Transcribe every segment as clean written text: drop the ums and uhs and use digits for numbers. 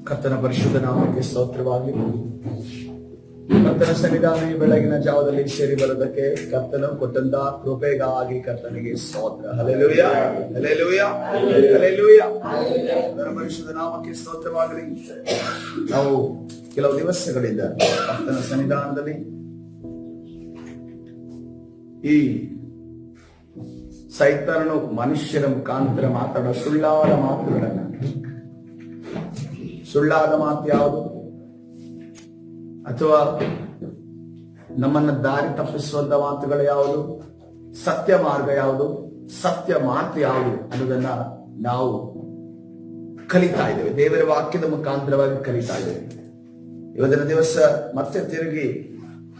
ಕರ್ತನ ಪರಿಶುದ್ಧ ನಾಮಕ್ಕೆ ಸ್ತೋತ್ರವಾಗಲಿ. ಕರ್ತನ ಸನ್ನಿಧಾನ ಈ ಬೆಳಗಿನ ಜಾವದಲ್ಲಿ ಸೇರಿ ಬರೋದಕ್ಕೆ ಕರ್ತನು ಕೊಟ್ಟಂತ ಕೃಪೆಗಾಗಿ ಕರ್ತನಿಗೆ ಸ್ತೋತ್ರ. Hallelujah, hallelujah, hallelujah. ಕರ್ತನ ಪರಿಶುದ್ಧ ನಾಮಕ್ಕೆ ಸ್ತೋತ್ರವಾಗಲಿ. ನಾವು ಕೆಲವು ದಿವಸಗಳಿಂದ ಕರ್ತನ ಸನ್ನಿಧಾನದಲ್ಲಿ ಈ ಸೈತಾನನು ಮನುಷ್ಯರ ಮುಖಾಂತರ ಮಾತಾಡೋ ಸುಳ್ಳಾದ ಮಾತುಗಳನ್ನ, ಸುಳ್ಳಾದ ಮಾತು ಯಾವುದು ಅಥವಾ ನಮ್ಮನ್ನ ದಾರಿ ತಪ್ಪಿಸುವಂತ ಮಾತುಗಳು ಯಾವುದು, ಸತ್ಯ ಮಾರ್ಗ ಯಾವುದು, ಸತ್ಯ ಮಾತು ಯಾವುದು ಅನ್ನೋದನ್ನ ನಾವು ಕಲಿತಾ ಇದ್ದೇವೆ. ದೇವರ ವಾಕ್ಯದ ಮುಖಾಂತರವಾಗಿ ಕಲಿತಾ ಇದ್ದೇವೆ. ಇವತ್ತಿನ ದಿವಸ ಮತ್ತೆ ತಿರುಗಿ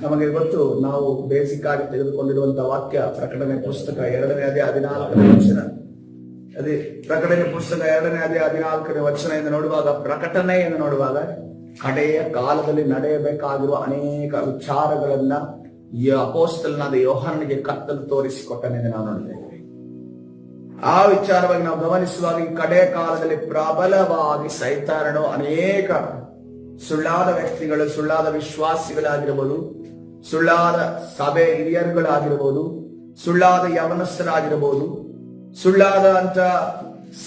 ನಮಗೆ ಗೊತ್ತು, ನಾವು ಬೇಸಿಕ್ ಆಗಿ ತೆಗೆದುಕೊಂಡಿರುವಂತಹ ವಾಕ್ಯ ಪ್ರಕಟಣೆ ಪುಸ್ತಕ 2ನೇ ಅಧ್ಯಾಯ 14ನೇ ವಚನ. ಅದೇ ಪ್ರಕಟಣೆ ಪುಸ್ತಕ 2ನೇ ಅಧ್ಯಾಯ 14ನೇ ವಚನದಿಂದ ನೋಡುವಾಗ, ಪ್ರಕಟಣೆಯನ್ನು ನೋಡುವಾಗ ಕಡೆಯ ಕಾಲದಲ್ಲಿ ನಡೆಯಬೇಕಾಗಿರುವ ಅನೇಕ ವಿಚಾರಗಳನ್ನ ಈ ಅಪೊಸ್ತಲನಾದ ಯೋಹಾನನಿಗೆ ಕರ್ತನು ತೋರಿಸಿಕೊಟ್ಟನೆಂದು ನಾವು ನೋಡಿದ್ದೇವೆ. ಆ ವಿಚಾರವಾಗಿ ನಾವು ಗಮನಿಸುವಾಗ ಈ ಕಡೆಯ ಕಾಲದಲ್ಲಿ ಪ್ರಬಲವಾಗಿ ಸೈತಾನನು ಅನೇಕ ಸುಳ್ಳಾದ ವ್ಯಕ್ತಿಗಳು, ಸುಳ್ಳಾದ ವಿಶ್ವಾಸಿಗಳಾಗಿರಬಹುದು, ಸುಳ್ಳಾದ ಸಭೆ ಹಿರಿಯರುಗಳಾಗಿರಬಹುದು, ಸುಳ್ಳಾದ ಯವನಸ್ಥರಾಗಿರಬಹುದು, ಸುಳ್ಳಾದ ಅಂತ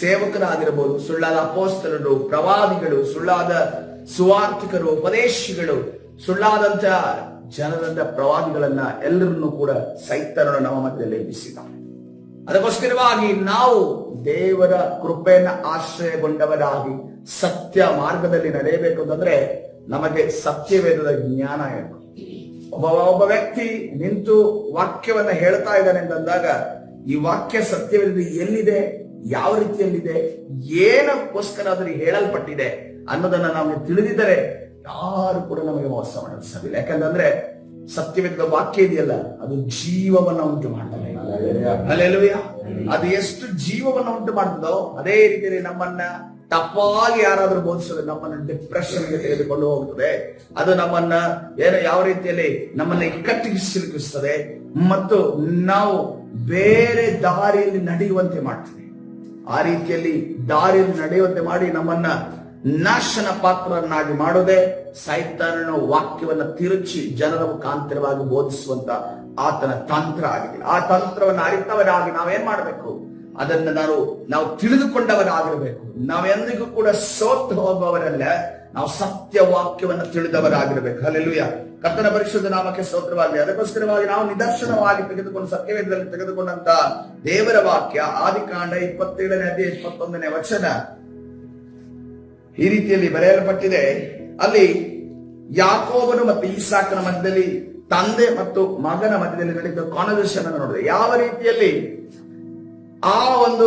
ಸೇವಕರಾಗಿರಬಹುದು, ಸುಳ್ಳಾದ ಅಪೊಸ್ತಲರು, ಪ್ರವಾದಿಗಳು, ಸುಳ್ಳಾದ ಸುವಾರ್ತಿಕರು, ಉಪದೇಶಿಗಳು, ಸುಳ್ಳಾದಂತ ಜನರಂತ ಪ್ರವಾದಿಗಳನ್ನ ಎಲ್ಲರನ್ನೂ ಕೂಡ ಸೈತಾನನು ನಮ್ಮ ಮಧ್ಯದಲ್ಲಿ ಎಬ್ಬಿಸಿದ. ಅದಕ್ಕೋಸ್ಕರವಾಗಿ ನಾವು ದೇವರ ಕೃಪೆಯನ್ನ ಆಶ್ರಯಗೊಂಡವರಾಗಿ ಸತ್ಯ ಮಾರ್ಗದಲ್ಲಿ ನಡೆಯಬೇಕು ಅಂತಂದ್ರೆ ನಮಗೆ ಸತ್ಯವೇದದ ಜ್ಞಾನ ಇರಬೇಕು. ಒಬ್ಬ ವ್ಯಕ್ತಿ ನಿಂತು ವಾಕ್ಯವನ್ನ ಹೇಳ್ತಾ ಇದ್ದಾನೆ ಅಂತಂದಾಗ ಈ ವಾಕ್ಯ ಸತ್ಯವೇದ ಎಲ್ಲಿದೆ, ಯಾವ ರೀತಿಯಲ್ಲಿದೆ, ಏನಕ್ಕೋಸ್ಕರ ಅದರಲ್ಲಿ ಹೇಳಲ್ಪಟ್ಟಿದೆ ಅನ್ನೋದನ್ನ ನಾವು ತಿಳಿದಿದ್ದರೆ ಯಾರು ಕೂಡ ನಮಗೆ ಮೋಸ ಮಾಡಲು ಸಾಧ್ಯವಿಲ್ಲ. ಯಾಕಂತಂದ್ರೆ ಸತ್ಯವೇದ ವಾಕ್ಯ ಇದೆಯಲ್ಲ, ಅದು ಜೀವವನ್ನ ಉಂಟು ಮಾಡ್ತದೆ. ಹಲ್ಲೆಲೂಯಾ. ಅದು ಎಷ್ಟು ಜೀವವನ್ನ ಉಂಟು ಮಾಡ್ತದೋ ಅದೇ ರೀತಿಯಲ್ಲಿ ನಮ್ಮನ್ನ ತಪ್ಪಾಗಿ ಯಾರಾದ್ರೂ ಬೋಧಿಸೋದು ನಮ್ಮನ್ನ ಡಿಪ್ರೆಷನ್ಗೆ ತೆಗೆದುಕೊಂಡು ಹೋಗ್ತದೆ. ಅದು ನಮ್ಮನ್ನ ಯಾವ ರೀತಿಯಲ್ಲಿ ನಮ್ಮನ್ನ ಇಕ್ಕಟ್ಟಿಗೆ ಸಿಲುಕಿಸ್ತದೆ ಮತ್ತು ನಾವು ಬೇರೆ ದಾರಿಯಲ್ಲಿ ನಡೆಯುವಂತೆ ಮಾಡ್ತದೆ. ಆ ರೀತಿಯಲ್ಲಿ ದಾರಿಯಲ್ಲಿ ನಡೆಯುವಂತೆ ಮಾಡಿ ನಮ್ಮನ್ನ ನಾಶನ ಪಾತ್ರರನ್ನಾಗಿ ಮಾಡೋದೇ ಸೈತಾನನ ವಾಕ್ಯವನ್ನ ತಿರುಚಿ ಜನರ ಮುಖಾಂತರವಾಗಿ ಬೋಧಿಸುವಂತ ಆತನ ತಂತ್ರ ಆಗಿದೆ. ಆ ತಂತ್ರವನ್ನು ಅರಿತವರಾಗಿ ನಾವೇನ್ ಮಾಡಬೇಕು, ಅದನ್ನ ನಾವು ತಿಳಿದುಕೊಂಡವರಾಗಿರ್ಬೇಕು. ನಾವೆಂದಿಗೂ ಕೂಡ ಸೋತು ಹೋಗುವವರಲ್ಲ, ನಾವು ಸತ್ಯ ವಾಕ್ಯವನ್ನ ತಿಳಿದವರಾಗಿರ್ಬೇಕು. ಹಲ್ಲೆಲೂಯಾ. ಕರ್ತನ ಪರಿಶುದ್ಧ ನಾಮಕ್ಕೆ ಸ್ತೋತ್ರವಾಗಲಿ. ಅದಕ್ಕೋಸ್ಕರವಾಗಿ ನಾವು ನಿದರ್ಶನವಾಗಿ ತೆಗೆದುಕೊಂಡು ಸತ್ಯವೇದದಲ್ಲಿ ತೆಗೆದುಕೊಂಡಂತ ದೇವರ ವಾಕ್ಯ ಆದಿಕಾಂಡ 27ನೇ ಅಧ್ಯಾಯ 21ನೇ ವಚನ ಈ ರೀತಿಯಲ್ಲಿ ಬರೆಯಲ್ಪಟ್ಟಿದೆ. ಅಲ್ಲಿ ಯಾಕೋಬನು ಮತ್ತು ಈಸಾಕನ ಮಧ್ಯದಲ್ಲಿ, ತಂದೆ ಮತ್ತು ಮಗನ ಮಧ್ಯದಲ್ಲಿ ನಡೆದ ಕಾನ್ವರ್ಸೇಷನ್ ಅನ್ನು ನೋಡಿದೆ. ಯಾವ ರೀತಿಯಲ್ಲಿ ಆ ಒಂದು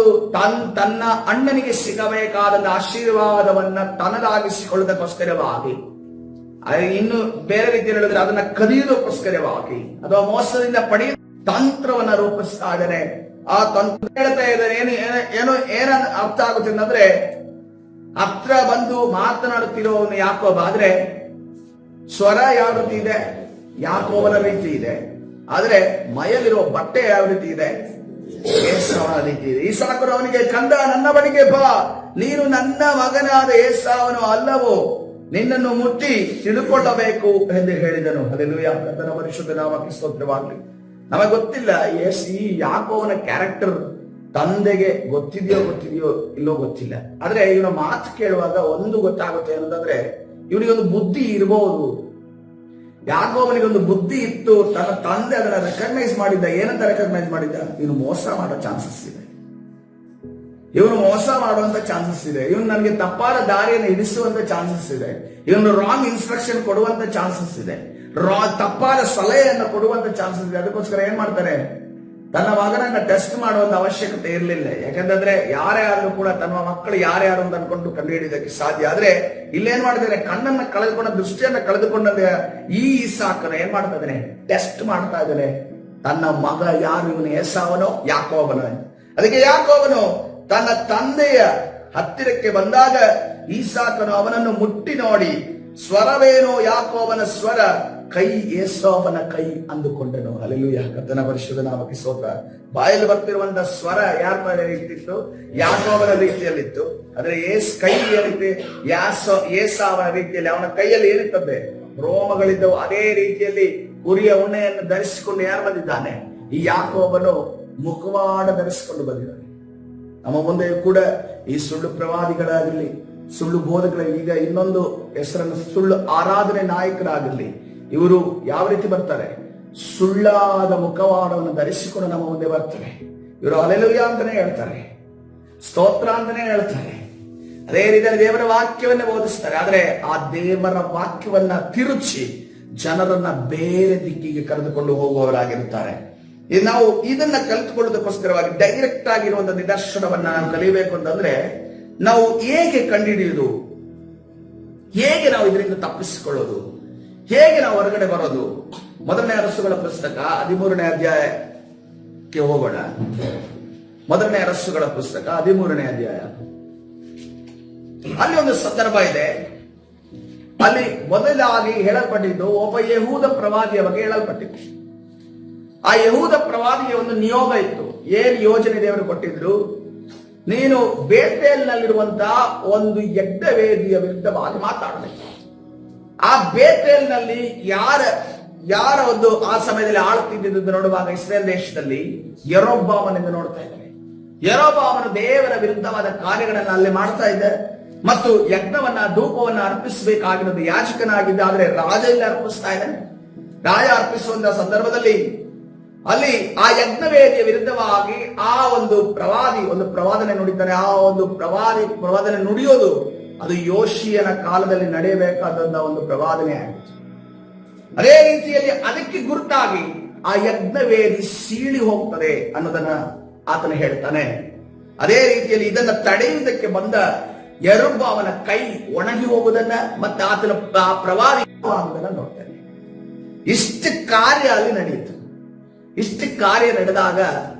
ತನ್ನ ಅಣ್ಣನಿಗೆ ಸಿಗಬೇಕಾದ ಆಶೀರ್ವಾದವನ್ನ ತನ್ನದಾಗಿಸಿಕೊಳ್ಳೋದಕ್ಕೋಸ್ಕರವಾಗಿ, ಇನ್ನು ಬೇರೆ ರೀತಿಯಲ್ಲಿ ಹೇಳಿದ್ರೆ ಅದನ್ನ ಕದಿಯೋದಕ್ಕೋಸ್ಕರವಾಗಿ ಅಥವಾ ಮೋಸದಿಂದ ಪಡೆಯುವ ತಂತ್ರವನ್ನ ರೂಪಿಸ್ತಾ ಇದ್ದಾನೆ. ಆ ತಂತ್ರ ಹೇಳ್ತಾ ಇದ್ದಾನೆ. ಏನೋ ಅರ್ಥ ಆಗುತ್ತೆ ಅಂತಂದ್ರೆ, ಹತ್ರ ಬಂದು ಮಾತನಾಡುತ್ತಿರೋವನು ಯಾಕೋಬ, ಆದ್ರೆ ಸ್ವರ ಯಾವ ರೀತಿ ಇದೆ, ಯಾಕೋಬನ ರೀತಿ ಇದೆ. ಆದ್ರೆ ಮೈಯಲ್ಲಿರೋ ಬಟ್ಟೆ ಯಾವ ರೀತಿ ಇದೆ, ಏಸಾವನ ರೀತಿ ಇದೆ. ಈಸಾಕನು ಅವನಿಗೆ, ಕಂದ ನನ್ನ ಬಳಿಗೆ ಬಾ, ನೀನು ನನ್ನ ಮಗನಾದ ಏಸಾವನು ಅಲ್ಲವೋ, ನಿನ್ನನ್ನು ಮುಟ್ಟಿ ತಿಳುಕೊಳ್ಳಬೇಕು ಎಂದು ಹೇಳಿದನು. ಹಲ್ಲೆಲೂಯಾ. ಕರ್ತನ ಪರಿಶುದ್ಧ ನಾಮಕ್ಕೆ ಸ್ತೋತ್ರವಾಗಲಿ. ನಮಗೆ ಗೊತ್ತಿಲ್ಲ ಈ ಯಾಕೋಬನ ಕ್ಯಾರೆಕ್ಟರ್ ತಂದೆಗೆ ಗೊತ್ತಿದೆಯೋ ಇಲ್ಲೋ ಗೊತ್ತಿಲ್ಲ. ಆದ್ರೆ ಇವನ ಮಾತು ಕೇಳುವಾಗ ಒಂದು ಗೊತ್ತಾಗುತ್ತೆ ಏನಂತಂದ್ರೆ, ಇವನಿಗೊಂದು ಬುದ್ಧಿ ಇರಬಹುದು. ಯಾಕೋಬನಿಗೊಂದು ಬುದ್ಧಿ ಇತ್ತು. ತನ್ನ ತಂದೆ ಅದನ್ನ ರೆಕಗ್ನೈಸ್ ಮಾಡಿದ್ದ. ಏನಂತ ರೆಕಗ್ನೈಸ್ ಮಾಡಿದ್ದ? ಇವನು ಮೋಸ ಮಾಡೋ ಚಾನ್ಸಸ್ ಇದೆ, ಇವನು ಮೋಸ ಮಾಡುವಂತ ಚಾನ್ಸಸ್ ಇದೆ, ಇವನು ನನಗೆ ತಪ್ಪಾದ ದಾರಿಯನ್ನು ಹಿಡಿಸುವಂತ ಚಾನ್ಸಸ್ ಇದೆ, ಇವನು ರಾಂಗ್ ಇನ್ಸ್ಟ್ರಕ್ಷನ್ ಕೊಡುವಂತ ಚಾನ್ಸಸ್ ಇದೆ, ತಪ್ಪಾದ ಸಲಹೆಯನ್ನು ಕೊಡುವಂತ ಚಾನ್ಸಸ್ ಇದೆ. ಅದಕ್ಕೋಸ್ಕರ ಏನ್ ಮಾಡ್ತಾರೆ, ತನ್ನ ಮಗನನ್ನ ಟೆಸ್ಟ್ ಮಾಡುವಂತ ಅವಶ್ಯಕತೆ ಇರಲಿಲ್ಲ. ಯಾಕಂತಂದ್ರೆ ಯಾರೇ ಆದ್ರೂ ಕೂಡ ತನ್ನ ಮಕ್ಕಳು ಯಾರ್ಯಾರು ಅಂತ ಅನ್ಕೊಂಡು ಕಂಡುಹಿಡಿಯೋದಕ್ಕೆ ಸಾಧ್ಯ. ಆದ್ರೆ ಇಲ್ಲೇನ್ ಮಾಡ್ತಿದ್ದಾನೆ, ಕಣ್ಣನ್ನ ಕಳೆದುಕೊಂಡ, ದೃಷ್ಟಿಯನ್ನ ಕಳೆದುಕೊಂಡ ಈ ಇಸಾಕನ ಏನ್ ಮಾಡ್ತಾ ಇದ್ದಾನೆ, ಟೆಸ್ಟ್ ಮಾಡ್ತಾ ಇದ್ದಾನೆ. ತನ್ನ ಮಗ ಯಾರು, ಇವನು ಏಸಾವನೋ ಯಾಕೋಬನ. ಅದಕ್ಕೆ ಯಾಕೋಬನು ತನ್ನ ತಂದೆಯ ಹತ್ತಿರಕ್ಕೆ ಬಂದಾಗ ಈಸಾಕನು ಅವನನ್ನು ಮುಟ್ಟಿ ನೋಡಿ, ಸ್ವರವೇನೋ ಯಾಕೋಬನ ಸ್ವರ, ಕೈ ಏಸಾವನ ಕೈ ಅಂದುಕೊಂಡನು. ಹಲ್ಲೆಲೂಯಾ, ಕರ್ತನ ಪರಿಶುದ್ಧ ನಾಮಕ್ಕೆ ಸ್ತೋತ್ರ. ಬಾಯಲ್ಲಿ ಬರ್ತಿರುವಂತಹ ಸ್ವರ ಯಾರ ರೀತಿತ್ತು? ಯಾಕೋಬನ ರೀತಿಯಲ್ಲಿತ್ತು. ಆದ್ರೆ ಕೈ ಏನಿತ್ತು? ಏಸಾವನ ರೀತಿಯಲ್ಲಿ. ಅವನ ಕೈಯಲ್ಲಿ ಏನಿತ್ತದೆ? ರೋಮಗಳಿದ್ದವು. ಅದೇ ರೀತಿಯಲ್ಲಿ ಕುರಿಯ ಉಣ್ಣೆಯನ್ನು ಧರಿಸಿಕೊಂಡು ಯಾರು ಬಂದಿದ್ದಾನೆ? ಈ ಯಾಕೋಬನು ಮುಖವಾಡ ಧರಿಸಿಕೊಂಡು ಬಂದಿದ್ದಾನೆ. ನಮ್ಮ ಮುಂದೆ ಕೂಡ ಈ ಸುಳ್ಳು ಪ್ರವಾದಿಗಳಾಗಿರ್ಲಿ, ಸುಳ್ಳು ಬೋಧಕರ, ಈಗ ಇನ್ನೊಂದು ಹೆಸರನ್ನು ಸುಳ್ಳು ಆರಾಧನೆ ನಾಯಕರಾಗಿರ್ಲಿ, ಇವರು ಯಾವ ರೀತಿ ಬರ್ತಾರೆ? ಸುಳ್ಳಾದ ಮುಖವಾಡವನ್ನು ಧರಿಸಿಕೊಂಡು ನಮ್ಮ ಮುಂದೆ ಬರ್ತಾರೆ. ಇವರು ಹಲ್ಲೆಲೂಯಾ ಅಂತಾನೆ ಹೇಳ್ತಾರೆ, ಸ್ತೋತ್ರ ಅಂತಾನೆ ಹೇಳ್ತಾರೆ. ಅದೇ ರೀತಿಯಲ್ಲಿ ದೇವರ ವಾಕ್ಯವನ್ನ ಬೋಧಿಸ್ತಾರೆ. ಆದ್ರೆ ಆ ದೇವರ ವಾಕ್ಯವನ್ನ ತಿರುಚಿ ಜನರನ್ನ ಬೇರೆ ದಿಕ್ಕಿಗೆ ಕರೆದುಕೊಂಡು ಹೋಗುವವರಾಗಿರುತ್ತಾರೆ. ನಾವು ಇದನ್ನ ಕಲಿತುಕೊಳ್ಳೋದಕ್ಕೋಸ್ಕರವಾಗಿ ಡೈರೆಕ್ಟ್ ಆಗಿರುವಂತಹ ನಿದರ್ಶನವನ್ನ ನಾವು ಕಲಿಯಬೇಕು ಅಂತಂದ್ರೆ ನಾವು ಹೇಗೆ ಕಂಡುಹಿಡಿಯುವುದು, ಹೇಗೆ ನಾವು ಇದರಿಂದ ತಪ್ಪಿಸಿಕೊಳ್ಳೋದು, ಹೇಗೆ ನಾವು ಹೊರಗಡೆ ಬರೋದು? ಮೊದಲನೇ ಅರಸುಗಳ ಪುಸ್ತಕ 13ನೇ ಅಧ್ಯಾಯಕ್ಕೆ ಹೋಗೋಣ. ಮೊದಲನೇ ಅರಸುಗಳ ಪುಸ್ತಕ 13ನೇ ಅಧ್ಯಾಯ. ಅಲ್ಲಿ ಒಂದು ಸಂದರ್ಭ ಇದೆ. ಅಲ್ಲಿ ಮೊದಲಾಗಿ ಹೇಳಲ್ಪಟ್ಟಿದ್ದು ಒಬ್ಬ ಯಹೂದ ಪ್ರವಾದಿಯ ಬಗ್ಗೆ ಹೇಳಲ್ಪಟ್ಟಿತ್ತು. ಆ ಯಹೂದ ಪ್ರವಾದಿಗೆ ಒಂದು ನಿಯೋಗ ಇತ್ತು. ಏನ್ ಯೋಜನೆ ದೇವರು ಕೊಟ್ಟಿದ್ರು? ನೀನು ಬೇತೇಲ್ನಲ್ಲಿರುವಂತಹ ಒಂದು ಯಜ್ಞವೇದಿಯ ವಿರುದ್ಧವಾಗಿ ಮಾತಾಡಬೇಕು. ಆ ಬೇತೇಲ್ನಲ್ಲಿ ಯಾರ ಒಂದು ಆ ಸಮಯದಲ್ಲಿ ಆಳುತ್ತಿದ್ದುದು ನೋಡುವಾಗ ಇಸ್ರೇಲ್ ದೇಶದಲ್ಲಿ ಯೆರೊಬ್ಬಾಮನೆಂದು ನೋಡ್ತಾ ಇದ್ದಾರೆ. ಯೆರೊಬ್ಬಾಮನು ದೇವರ ವಿರುದ್ಧವಾದ ಕಾರ್ಯಗಳನ್ನ ಅಲ್ಲಿ ಮಾಡ್ತಾ ಇದ್ದ ಮತ್ತು ಯಜ್ಞವನ್ನ ಧೂಪವನ್ನ ಅರ್ಪಿಸಬೇಕಾಗಿರೋದು ಯಾಜಕನಾಗಿದ್ದ. ಆದ್ರೆ ರಾಜ ಇಲ್ಲಿ ಅರ್ಪಿಸ್ತಾ ಇದ್ದಾನೆ. ರಾಜ ಅರ್ಪಿಸುವಂತಹ ಸಂದರ್ಭದಲ್ಲಿ ಅಲ್ಲಿ ಆ ಯಜ್ಞವೇದಿಯ ವಿರುದ್ಧವಾಗಿ ಆ ಒಂದು ಪ್ರವಾದನೆ ನುಡಿತಾನೆ. ಆ ಒಂದು ಪ್ರವಾದನೆ ನುಡಿಯೋದು ಅದು ಯೋಷಿಯನ ಕಾಲದಲ್ಲಿ ನಡೆಯಬೇಕಾದಂತಹ ಒಂದು ಪ್ರವಾದನೆ ಆಗಿತ್ತು. ಅದೇ ರೀತಿಯಲ್ಲಿ ಅದಕ್ಕೆ ಗುರುತಾಗಿ ಆ ಯಜ್ಞವೇದಿ ಸೀಳಿ ಹೋಗ್ತದೆ ಅನ್ನೋದನ್ನ ಆತನ ಹೇಳ್ತಾನೆ. ಅದೇ ರೀತಿಯಲ್ಲಿ ಇದನ್ನ ತಡೆಯುವುದಕ್ಕೆ ಬಂದ ಯೆರೊಬ್ಬಾಮನ ಕೈ ಒಣಗಿ ಹೋಗುವುದನ್ನ ಮತ್ತೆ ಆತನ ಪ್ರವಾದಿ ನೋಡ್ತಾನೆ. ಇಷ್ಟು ಕಾರ್ಯ ಅಲ್ಲಿ ನಡೆಯಿತು. ಇಷ್ಟು ಕಾರ್ಯ ನಡೆದಾಗ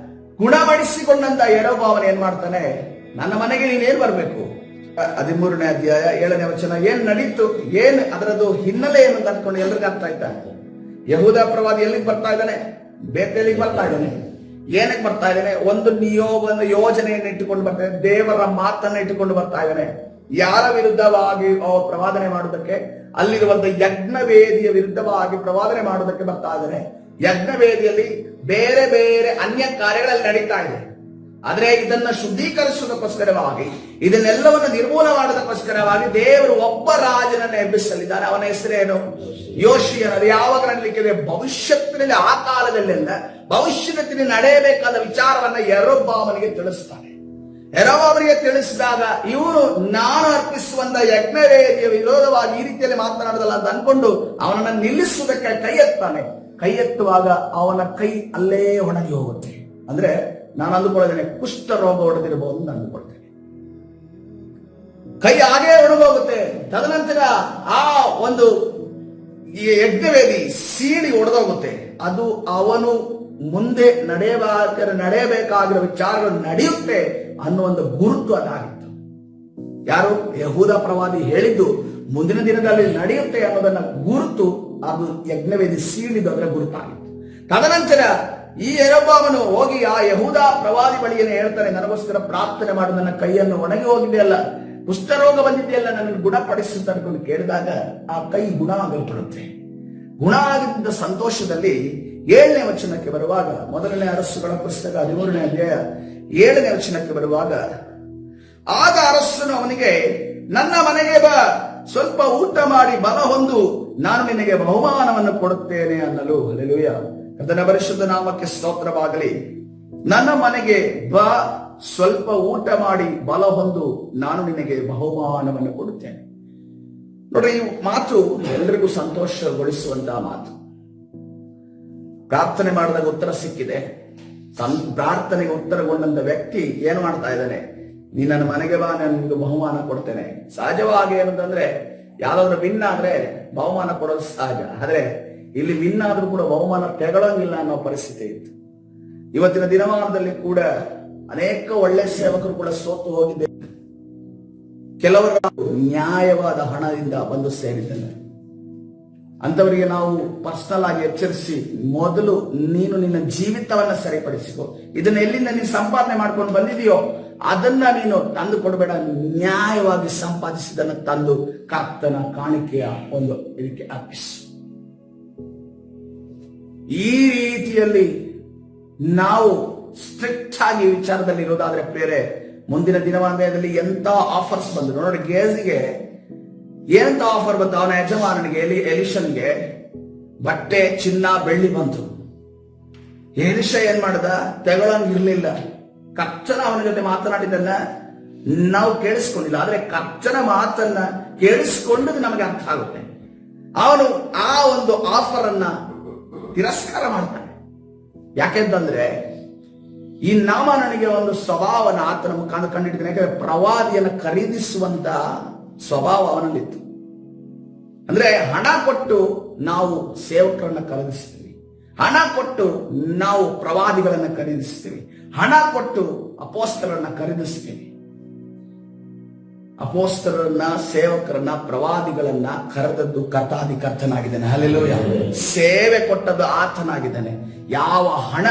ಗುಣಪಡಿಸಿಕೊಂಡಂತ ಯೆರೊಬ್ಬಾಮನ ಏನ್ ಮಾಡ್ತಾನೆ? ನನ್ನ ಮನೆಗೆ ನೀನೇನ್ ಬರ್ಬೇಕು? 13ನೇ ಅಧ್ಯಾಯ 7ನೇ ವಚನ. ಏನ್ ನಡೀತು, ಏನ್ ಅದರದ್ದು ಹಿನ್ನೆಲೆ ಏನು ಅಂತ ಅಂದ್ಕೊಂಡು ಎಲ್ರಿಗೂ ಅರ್ಥ ಆಯ್ತಾ? ಯಹೂದ ಪ್ರವಾದಿ ಎಲ್ಲಿಗೆ ಬರ್ತಾ ಇದ್ದಾನೆ? ಬೇತೇಲಿಗೆ ಬರ್ತಾ ಇದ್ದಾನೆ. ಏನಕ್ಕೆ ಬರ್ತಾ ಇದ್ದಾನೆ? ಒಂದು ಯೋಜನೆಯನ್ನು ಇಟ್ಟುಕೊಂಡು ಬರ್ತಾನೆ. ದೇವರ ಮಾತನ್ನ ಇಟ್ಟುಕೊಂಡು ಬರ್ತಾ ಇದ್ದಾನೆ. ಯಾರ ವಿರುದ್ಧವಾಗಿ ಪ್ರವಾದನೆ ಮಾಡುವುದಕ್ಕೆ? ಅಲ್ಲಿರುವಂತ ಯಜ್ಞವೇದಿಯ ವಿರುದ್ಧವಾಗಿ ಪ್ರವಾದನೆ ಮಾಡುವುದಕ್ಕೆ ಬರ್ತಾ ಇದ್ದಾನೆ. ಯಜ್ಞವೇದಿಯಲ್ಲಿ ಬೇರೆ ಬೇರೆ ಅನ್ಯ ಕಾರ್ಯಗಳಲ್ಲಿ ನಡೀತಾ ಇದೆ. ಆದ್ರೆ ಇದನ್ನ ಶುದ್ಧೀಕರಿಸುವುದಕ್ಕೋಸ್ಕರವಾಗಿ, ಇದನ್ನೆಲ್ಲವನ್ನು ನಿರ್ಮೂಲ ಮಾಡೋದಕ್ಕೋಸ್ಕರವಾಗಿ ದೇವರು ಒಬ್ಬ ರಾಜನನ್ನ ಎಬ್ಬಿಸಲಿದ್ದಾರೆ. ಅವನ ಹೆಸರೇನು? ಯೋಷಿಯನ. ಯಾವಾಗ ನಡಲಿಕ್ಕಿದೆ? ಭವಿಷ್ಯತ್ತಿನಲ್ಲಿ, ಆ ಕಾಲದಲ್ಲೆಲ್ಲ ಭವಿಷ್ಯದಲ್ಲಿ ನಡೆಯಬೇಕಾದ ವಿಚಾರವನ್ನ ಯೆರೊಬ್ಬಾಮನಿಗೆ ತಿಳಿಸ್ತಾನೆ. ಯೆರೊಬ್ಬಾಮನಿಗೆ ತಿಳಿಸಿದಾಗ ಇವನು ನಾನು ಅರ್ಪಿಸುವಂತ ಯಜ್ಞವೇದಿಯ ವಿರೋಧವಾಗಿ ಈ ರೀತಿಯಲ್ಲಿ ಮಾತನಾಡೋದಲ್ಲ ಅಂತ ಅನ್ಕೊಂಡು ಅವನನ್ನ ನಿಲ್ಲಿಸುವುದಕ್ಕೆ ಕೈ ಎತ್ತಾನೆ. ಕೈ ಎತ್ತುವಾಗ ಅವನ ಕೈ ಅಲ್ಲೇ ಒಣಗಿ ಹೋಗುತ್ತೆ. ಅಂದ್ರೆ ನಾನು ಅಂದುಕೊಳ್ಳೇನೆ, ಕುಷ್ಠ ರೋಗ ಹೊಡೆದಿರಬಹುದು ಅಂತ ಅಂದುಕೊಳ್ತೇನೆ. ಕೈ ಹಾಗೇ ಒಣಗೋಗುತ್ತೆ. ತದನಂತರ ಆ ಒಂದು ಯಜ್ಞವೇದಿ ಸೀಳಿ ಒಡೆದೋಗುತ್ತೆ. ಅದು ಅವನು ಮುಂದೆ ನಡೆಯಬೇಕಾಗಿರೋ ವಿಚಾರಗಳು ನಡೆಯುತ್ತೆ ಅನ್ನುವಂಥ ಗುರುತು ಅದಾಗಿತ್ತು. ಯಾರು? ಯಹೂದ ಪ್ರವಾದಿ ಹೇಳಿದ್ದು ಮುಂದಿನ ದಿನದಲ್ಲಿ ನಡೆಯುತ್ತೆ ಅನ್ನೋದನ್ನ ಗುರುತು ಅದು ಯಜ್ಞವೇದಿ ಸೀಳಿದು ಅದರ ಗುರುತಾಗಿತ್ತು. ತದನಂತರ ಈ ಯೆರೊಬ್ಬಾಮನು ಹೋಗಿ ಆ ಯಹೂದ ಪ್ರವಾದಿ ಬಳಿಯನ್ನು ಹೇಳ್ತಾನೆ, ನನಗೋಸ್ಕರ ಪ್ರಾರ್ಥನೆ ಮಾಡು, ನನ್ನ ಕೈಯನ್ನು ಒಣಗಿ ಹೋಗಿದೆಯಲ್ಲ, ಕುಷ್ಠರೋಗ ಬಂದಿದೆಯಲ್ಲ, ನನ್ನನ್ನು ಗುಣಪಡಿಸುತ್ತ ಅನ್ಕೊಂಡು ಕೇಳಿದಾಗ ಆ ಕೈ ಗುಣ ಆಗಲ್ಪಡುತ್ತೆ. ಗುಣ ಆಗಿದ್ದ ಸಂತೋಷದಲ್ಲಿ 7ನೇ ವಚನಕ್ಕೆ ಬರುವಾಗ, ಮೊದಲನೇ ಅರಸುಗಳ ಪುಸ್ತಕ 13ನೇ ಅಧ್ಯಾಯ 7ನೇ ವಚನಕ್ಕೆ ಬರುವಾಗ, ಆಗ ಅರಸನು ಅವನಿಗೆ, ನನ್ನ ಮನೆಗೆ ಬಾ, ಸ್ವಲ್ಪ ಊಟ ಮಾಡಿ ಬಲ ಹೊಂದು, ನಾನು ನಿನಗೆ ಬಹುಮಾನವನ್ನು ಕೊಡುತ್ತೇನೆ ಅನ್ನಲು. ಹಲ್ಲೆಲೂಯಾ, ಕರ್ತನ ಪರಿಶುದ್ಧ ನಾಮಕ್ಕೆ ಸ್ತೋತ್ರವಾಗಲಿ. ನನ್ನ ಮನೆಗೆ ಬಾ, ಸ್ವಲ್ಪ ಊಟ ಮಾಡಿ ಬಲ ಹೊಂದು, ನಾನು ನಿನಗೆ ಬಹುಮಾನವನ್ನು ಕೊಡುತ್ತೇನೆ. ನೋಡ್ರಿ, ಈ ಮಾತು ಎಲ್ರಿಗೂ ಸಂತೋಷಗೊಳಿಸುವಂತಹ ಮಾತು. ಪ್ರಾರ್ಥನೆ ಮಾಡಿದಾಗ ಉತ್ತರ ಸಿಕ್ಕಿದೆ. ಪ್ರಾರ್ಥನೆಗೆ ಉತ್ತರಗೊಂಡಂತ ವ್ಯಕ್ತಿ ಏನು ಮಾಡ್ತಾ ಇದ್ದಾನೆ? ನೀ ನನ್ನ ಮನೆಗೆ ಬಾ, ನಾನು ನಿಮ್ಗೆ ಬಹುಮಾನ ಕೊಡ್ತೇನೆ. ಸಹಜವಾಗಿ ಏನಂತಂದ್ರೆ, ಯಾವ್ದಾದ್ರು ವಿನ್ ಆದ್ರೆ ಬಹುಮಾನ ಕೊಡೋದು ಸಹಜ. ಆದ್ರೆ ಇಲ್ಲಿ ವಿನ್ ಆದ್ರೂ ಕೂಡ ಬಹುಮಾನ ತೆಗೊಳ್ಳಂಗಿಲ್ಲ ಅನ್ನೋ ಪರಿಸ್ಥಿತಿ ಇತ್ತು. ಇವತ್ತಿನ ದಿನಮಾನದಲ್ಲಿ ಕೂಡ ಅನೇಕ ಒಳ್ಳೆ ಸೇವಕರು ಕೂಡ ಸೋತು ಹೋಗಿದ್ದೆ. ಕೆಲವರು ನ್ಯಾಯವಾದ ಹಣದಿಂದ ಬಂದು ಸೇರಿದ್ದಾರೆ. ಅಂತವರಿಗೆ ನಾವು ಪರ್ಸನಲ್ ಆಗಿ ಎಚ್ಚರಿಸಿ, ಮೊದಲು ನೀನು ನಿನ್ನ ಜೀವಿತವನ್ನ ಸರಿಪಡಿಸಿಕೊ. ಇದನ್ನ ಎಲ್ಲಿಂದ ನೀನು ಸಂಪಾದನೆ ಮಾಡ್ಕೊಂಡು ಬಂದಿದೆಯೋ ಅದನ್ನ ನೀನು ತಂದು ಕೊಡಬೇಡ. ನ್ಯಾಯವಾಗಿ ಸಂಪಾದಿಸಿದನ್ನ ತಂದು ಕರ್ತನ ಕಾಣಿಕೆಯ ಒಂದು ಇದಕ್ಕೆ ಅರ್ಪಿಸು. ಈ ರೀತಿಯಲ್ಲಿ ನಾವು ಸ್ಟ್ರಿಕ್ಟ್ ಆಗಿ ವಿಚಾರದಲ್ಲಿ ಇರೋದಾದ್ರೆ ಪ್ರಿಯರೇ, ಮುಂದಿನ ದಿನಮಾನದಲ್ಲಿ ಎಂತ ಆಫರ್ಸ್ ಬಂದ್ರು ನೋಡಿ. ಗೇಜಿಗೆ ಏನಂತ ಆಫರ್ ಬಂತು? ಅವನ ಯಜಮಾನನಿಗೆ ಎಲಿಷನ್ಗೆ ಬಟ್ಟೆ, ಚಿನ್ನ, ಬೆಳ್ಳಿ ಬಂತು. ಎಲಿಷ ಏನ್ ಮಾಡ್ದ? ತಗೊಳಂಗಿರ್ಲಿಲ್ಲ. ಕರ್ತನ ಅವನ ಜೊತೆ ಮಾತನಾಡಿದ್ದನ್ನ ನಾವು ಕೇಳಿಸ್ಕೊಂಡಿಲ್ಲ, ಆದ್ರೆ ಕರ್ತನ ಮಾತನ್ನ ಕೇಳಿಸ್ಕೊಂಡದ್ದು ನಮಗೆ ಅರ್ಥ ಆಗುತ್ತೆ. ಅವನು ಆ ಒಂದು ಆಫರ್ ಅನ್ನ ತಿರಸ್ಕಾರ ಮಾಡ್ತಾನೆ. ಯಾಕೆಂತಂದ್ರೆ ಈ ನಾಮಾನನಿಗೆ ಒಂದು ಸ್ವಭಾವನ ಆತನ ಮುಖಾಂತರ ಕಂಡಿಡ್ತಾನೆ. ಯಾಕಂದ್ರೆ ಪ್ರವಾದಿಯನ್ನು ಖರೀದಿಸುವಂತ ಸ್ವಭಾವ ಅವನಲ್ಲಿತ್ತು. ಅಂದ್ರೆ ಹಣ ಕೊಟ್ಟು ನಾವು ಸೇವಕರನ್ನ ಖರೀದಿಸ್ತೀವಿ, ಹಣ ಕೊಟ್ಟು ನಾವು ಪ್ರವಾದಿಗಳನ್ನ ಖರೀದಿಸ್ತೀವಿ, ಹಣ ಕೊಟ್ಟು ಅಪೋಸ್ತಲರನ್ನ ಖರೀದಿಸ್ತೀವಿ. ಅಪೋಸ್ತಲರನ್ನ, ಸೇವಕರನ್ನ, ಪ್ರವಾದಿಗಳನ್ನ ಕರೆದದ್ದು ಕರ್ತನಾಗಿದ್ದಾನೆ. ಹಲ್ಲೆಲೂಯ. ಸೇವೆ ಕೊಟ್ಟದ್ದು ಆತನಾಗಿದ್ದಾನೆ. ಯಾವ ಹಣ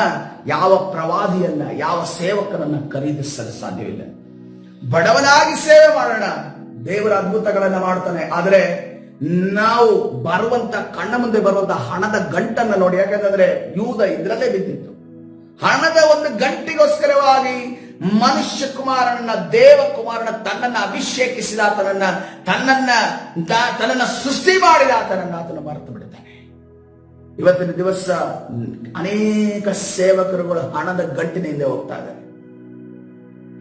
ಯಾವ ಪ್ರವಾದಿಯನ್ನ, ಯಾವ ಸೇವಕರನ್ನ ಖರೀದಿಸಲು ಸಾಧ್ಯವಿಲ್ಲ. ಬಡವನಾಗಿ ಸೇವೆ ಮಾಡೋಣ, ದೇವರ ಅದ್ಭುತಗಳನ್ನ ಮಾಡ್ತಾನೆ. ಆದ್ರೆ ನಾವು ಬರುವಂತ ಕಣ್ಣ ಮುಂದೆ ಬರುವಂತ ಹಣದ ಗಂಟನ್ನ ನೋಡಿ. ಯಾಕಂದ್ರೆ ಯೂದ ಇದ್ರಲ್ಲೇ ಬಿದ್ದಿತ್ತು. ಹಣದ ಒಂದು ಗಂಟಿಗೋಸ್ಕರವಾಗಿ ಮನುಷ್ಯ ಕುಮಾರನನ್ನ, ದೇವ ಕುಮಾರನ ತನ್ನನ್ನ ಅಭಿಷೇಕಿಸಿದ ತನ್ನನ್ನ ಸೃಷ್ಟಿ ಮಾಡಿದ ಆತನನ್ನು ಮರೆತು ಬಿಡ್ತಾನೆ. ಇವತ್ತಿನ ದಿವಸ ಅನೇಕ ಸೇವಕರುಗಳು ಹಣದ ಗಂಟಿನ ಹಿಂದೆ ಹೋಗ್ತಾ ಇದ್ದಾರೆ,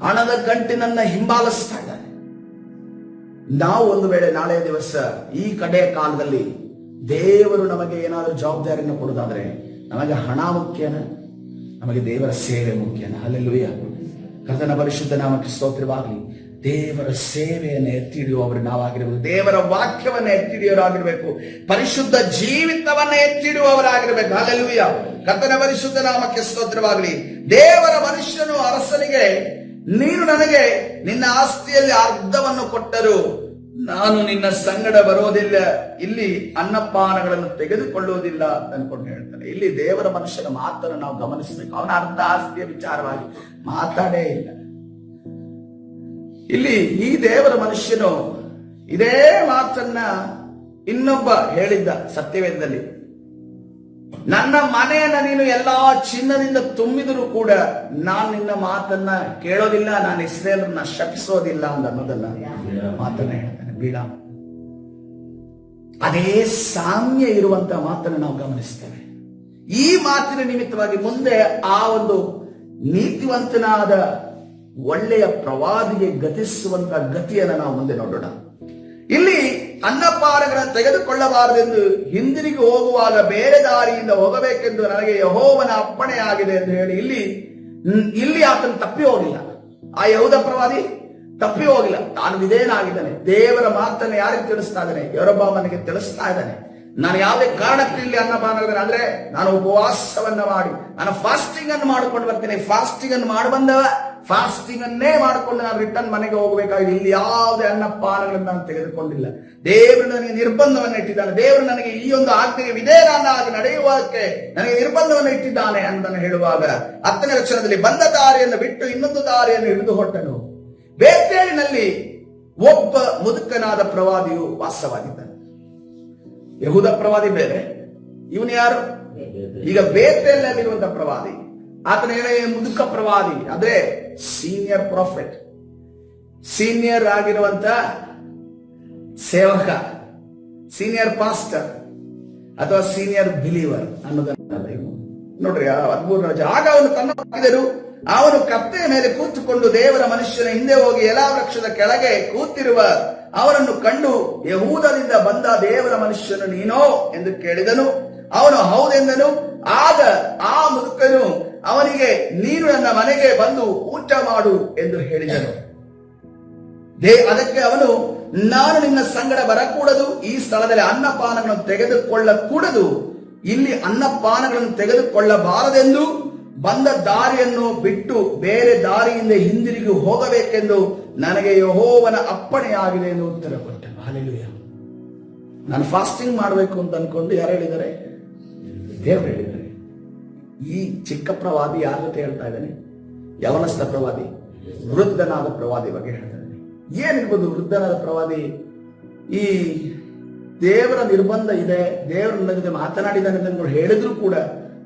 ಹಣದ ಗಂಟಿನನ್ನ ಹಿಂಬಾಲಿಸ್ತಾ ಇದ್ದಾರೆ. ನಾವು ಒಂದು ವೇಳೆ ನಾಳೆ ದಿವಸ ಈ ಕಡೆಯ ಕಾಲದಲ್ಲಿ ದೇವರು ನಮಗೆ ಏನಾದರೂ ಜವಾಬ್ದಾರಿಯನ್ನು ಕೊಡೋದಾದ್ರೆ, ನಮಗೆ ಹಣ ಮುಖ್ಯನ, ನಮಗೆ ದೇವರ ಸೇವೆ ಮುಖ್ಯನ? ಹಲ್ಲೆಲೂಯ. ಕರ್ತನ ಪರಿಶುದ್ಧ ನಾಮಕ್ಕೆ ಸ್ತೋತ್ರವಾಗಲಿ. ದೇವರ ಸೇವೆಯನ್ನು ಎತ್ತಿ ಹಿಡಿಯುವವರು ನಾವಾಗಿರಬೇಕು. ದೇವರ ವಾಕ್ಯವನ್ನ ಎತ್ತಿ ಹಿಡಿಯೋರಾಗಿರ್ಬೇಕು. ಪರಿಶುದ್ಧ ಜೀವಿತವನ್ನ ಎತ್ತಿ ಹಿಡಿಯುವವರಾಗಿರ್ಬೇಕು. ಹಲ್ಲೆಲೂಯ. ಕರ್ತನ ಪರಿಶುದ್ಧ ನಾಮಕ್ಕೆ ಸ್ತೋತ್ರವಾಗಲಿ. ದೇವರ ಮನುಷ್ಯನು ಅರಸನಿಗೆ, ನೀನು ನನಗೆ ನಿನ್ನ ಆಸ್ತಿಯಲ್ಲಿ ಅರ್ಧವನ್ನು ಕೊಟ್ಟರು ನಾನು ನಿನ್ನ ಸಂಗಡ ಬರೋದಿಲ್ಲ, ಇಲ್ಲಿ ಅನ್ನಪಾನಗಳನ್ನು ತೆಗೆದುಕೊಳ್ಳುವುದಿಲ್ಲ ಅಂತ ಅನ್ಕೊಂಡು ಹೇಳ್ತಾನೆ. ಇಲ್ಲಿ ದೇವರ ಮನುಷ್ಯನ ಮಾತನ್ನು ನಾವು ಗಮನಿಸಬೇಕು. ಅವನ ಅರ್ಧ ಆಸ್ತಿಯ ವಿಚಾರವಾಗಿ ಮಾತಾಡೇ ಇಲ್ಲ. ಇಲ್ಲಿ ಈ ದೇವರ ಮನುಷ್ಯನು ಇದೇ ಮಾತನ್ನ ಇನ್ನೊಬ್ಬ ಹೇಳಿದ್ದ ಸತ್ಯವೇದದಲ್ಲಿ. ನನ್ನ ಮನೆಯನ್ನ ನೀನು ಎಲ್ಲಾ ಚಿನ್ನದಿಂದ ತುಂಬಿದರೂ ಕೂಡ ನಾನು ನಿನ್ನ ಮಾತನ್ನ ಕೇಳೋದಿಲ್ಲ, ನಾನು ಇಸ್ರೇಲನ್ನ ಶಪಿಸೋದಿಲ್ಲ ಅನ್ನೋದನ್ನ ಮಾತನ್ನ ಹೇಳ್ತಾನೆ ಬೀಳ. ಅದೇ ಸಾಮ್ಯ ಇರುವಂತ ಮಾತನ್ನು ನಾವು ಗಮನಿಸ್ತೇವೆ. ಈ ಮಾತಿನ ನಿಮಿತ್ತವಾಗಿ ಮುಂದೆ ಆ ಒಂದು ನೀತಿವಂತನಾದ ಒಳ್ಳೆಯ ಪ್ರವಾದಿಗೆ ಗತಿಸುವಂತ ಗತಿಯನ್ನು ನಾವು ಮುಂದೆ ನೋಡೋಣ. ಇಲ್ಲಿ ಅನ್ನಪಾನಗಳನ್ನು ತೆಗೆದುಕೊಳ್ಳಬಾರದೆಂದು ಹಿಂದಿರುಗಿ ಹೋಗುವಾಗ ಬೇರೆ ದಾರಿಯಿಂದ ಹೋಗಬೇಕೆಂದು ನನಗೆ ಯೆಹೋವನ ಅಪ್ಪಣೆ ಆಗಿದೆ ಎಂದು ಹೇಳಿ ಇಲ್ಲಿ ಆತನು ತಪ್ಪಿ ಹೋಗಿಲ್ಲ. ಆ ಯೆಹೂದ ಪ್ರವಾದಿ ತಪ್ಪಿ ಹೋಗಿಲ್ಲ. ತಾನು ವಿಧೇಯನಾಗಿದ್ದಾನೆ. ದೇವರ ಮಾತನ್ನು ಯಾರಿಗೆ ತಿಳಿಸ್ತಾ ಇದ್ದಾನೆ? ಯೆರೊಬ್ಬಾಮನಿಗೆ ತಿಳಿಸ್ತಾ ಇದ್ದಾನೆ. ನಾನು ಯಾವುದೇ ಕಾರಣಕ್ಕೆ ಇಲ್ಲಿ ಅನ್ನಪಾನ ಅಂದ್ರೆ ನಾನು ಉಪವಾಸವನ್ನ ಮಾಡಿ ನಾನು ಫಾಸ್ಟಿಂಗ್ ಅನ್ನು ಮಾಡ್ಕೊಂಡು ಬರ್ತೀನಿ. ಫಾಸ್ಟಿಂಗ್ ಅನ್ನು ಮಾಡಿ ಬಂದವ ಫಾಸ್ಟಿಂಗ್ ಅನ್ನೇ ಮಾಡಿಕೊಂಡು ನಾನು ರಿಟರ್ನ್ ಮನೆಗೆ ಹೋಗಬೇಕಾಗಿದೆ. ಇಲ್ಲಿ ಯಾವುದೇ ಅನ್ನಪಾನಗಳನ್ನು ನಾನು ತೆಗೆದುಕೊಂಡಿಲ್ಲ. ದೇವರು ನನಗೆ ನಿರ್ಬಂಧವನ್ನು ಇಟ್ಟಿದ್ದಾನೆ. ದೇವರು ನನಗೆ ಈ ಒಂದು ಆಜ್ಞೆಗೆ ವಿಧೇಯನಾಗಿ ನಡೆಯುವುದಕ್ಕೆ ನನಗೆ ನಿರ್ಬಂಧವನ್ನು ಇಟ್ಟಿದ್ದಾನೆ ಅಂತ ಹೇಳುವಾಗ 10ನೇ ವಚನದಲ್ಲಿ ಬಂದ ದಾರಿಯನ್ನು ಬಿಟ್ಟು ಇನ್ನೊಂದು ದಾರಿಯನ್ನು ಹಿಡಿದು ಹೊಟ್ಟನು. ಬೇತೇಲಿನಲ್ಲಿ ಒಬ್ಬ ಮುದುಕನಾದ ಪ್ರವಾದಿಯು ವಾಸವಾಗಿದ್ದಾನೆ. ಯೆಹೂದ ಪ್ರವಾದಿ ಬೇರೆ, ಇವನು ಯಾರು? ಈಗ ಬೇತೇಲಿನಲ್ಲಿರುವಂತಹ ಪ್ರವಾದಿ. ಆತನ ಮುದುಕ ಪ್ರವಾದಿ ಅಂದ್ರೆ ಸೀನಿಯರ್ ಪ್ರಾಫೆಟ್, ಸೀನಿಯರ್ ಆಗಿರುವಂತ ಸೇವಕ, ಸೀನಿಯರ್ ಪಾಸ್ಟರ್ ಅಥವಾ ಸೀನಿಯರ್ ಬಿಲೀವರ್ ಅನ್ನೋದನ್ನ ನೋಡ್ರಿ. ಆಗ ಅವನು ತನ್ನ ಅವನು ಕತ್ತೆಯ ಮೇಲೆ ಕೂತುಕೊಂಡು ದೇವರ ಮನುಷ್ಯನ ಹಿಂದೆ ಹೋಗಿ ಎಲಾ ವೃಕ್ಷದ ಕೆಳಗೆ ಕೂತಿರುವ ಅವನನ್ನು ಕಂಡು, ಯೆಹೂದದಿಂದ ಬಂದ ದೇವರ ಮನುಷ್ಯನು ನೀನೋ ಎಂದು ಕೇಳಿದನು. ಅವನು ಹೌದೆಂದನು. ಆಗ ಆ ಮುದುಕನು ಅವನಿಗೆ, ನೀನು ನನ್ನ ಮನೆಗೆ ಬಂದು ಊಟ ಮಾಡು ಎಂದು ಹೇಳಿದನು. ಅದಕ್ಕೆ ಅವನು, ನಾನು ನಿನ್ನ ಸಂಗಡ ಬರಕೂಡದು, ಈ ಸ್ಥಳದಲ್ಲಿ ಅನ್ನಪಾನಗಳನ್ನು ತೆಗೆದುಕೊಳ್ಳಕೂಡದು, ಇಲ್ಲಿ ಅನ್ನಪಾನಗಳನ್ನು ತೆಗೆದುಕೊಳ್ಳಬಾರದೆಂದು ಬಂದ ದಾರಿಯನ್ನು ಬಿಟ್ಟು ಬೇರೆ ದಾರಿಯಿಂದ ಹಿಂದಿರುಗಿ ಹೋಗಬೇಕೆಂದು ನನಗೆ ಯೆಹೋವನ ಅಪ್ಪಣೆಯಾಗಿದೆ ಎಂದು ಉತ್ತರ ಕೊಟ್ಟನು. ಹಲ್ಲೆಲೂಯ. ನಾನು ಫಾಸ್ಟಿಂಗ್ ಮಾಡಬೇಕು ಅಂತ ಅನ್ಕೊಂಡು ಯಾರು ಹೇಳಿದ್ದಾರೆ? ದೇವರು ಹೇಳಿದ್ದಾರೆ. ಈ ಚಿಕ್ಕ ಪ್ರವಾದಿ ಯಾರ ಜೊತೆ ಹೇಳ್ತಾ ಇದ್ದಾನೆ? ಯವನಸ್ಥ ಪ್ರವಾದಿ, ವೃದ್ಧನಾದ ಪ್ರವಾದಿ ಬಗ್ಗೆ ಹೇಳ್ತಾ ಇದ್ದಾನೆ. ಏನಿರ್ಬೋದು ವೃದ್ಧನಾದ ಪ್ರವಾದಿ? ಈ ದೇವರ ನಿರ್ಬಂಧ ಇದೆ, ದೇವರು ನನ್ನ ಜೊತೆ ಮಾತನಾಡಿದ್ದಾನೆ ಅಂತ ಹೇಳಿದ್ರು ಕೂಡ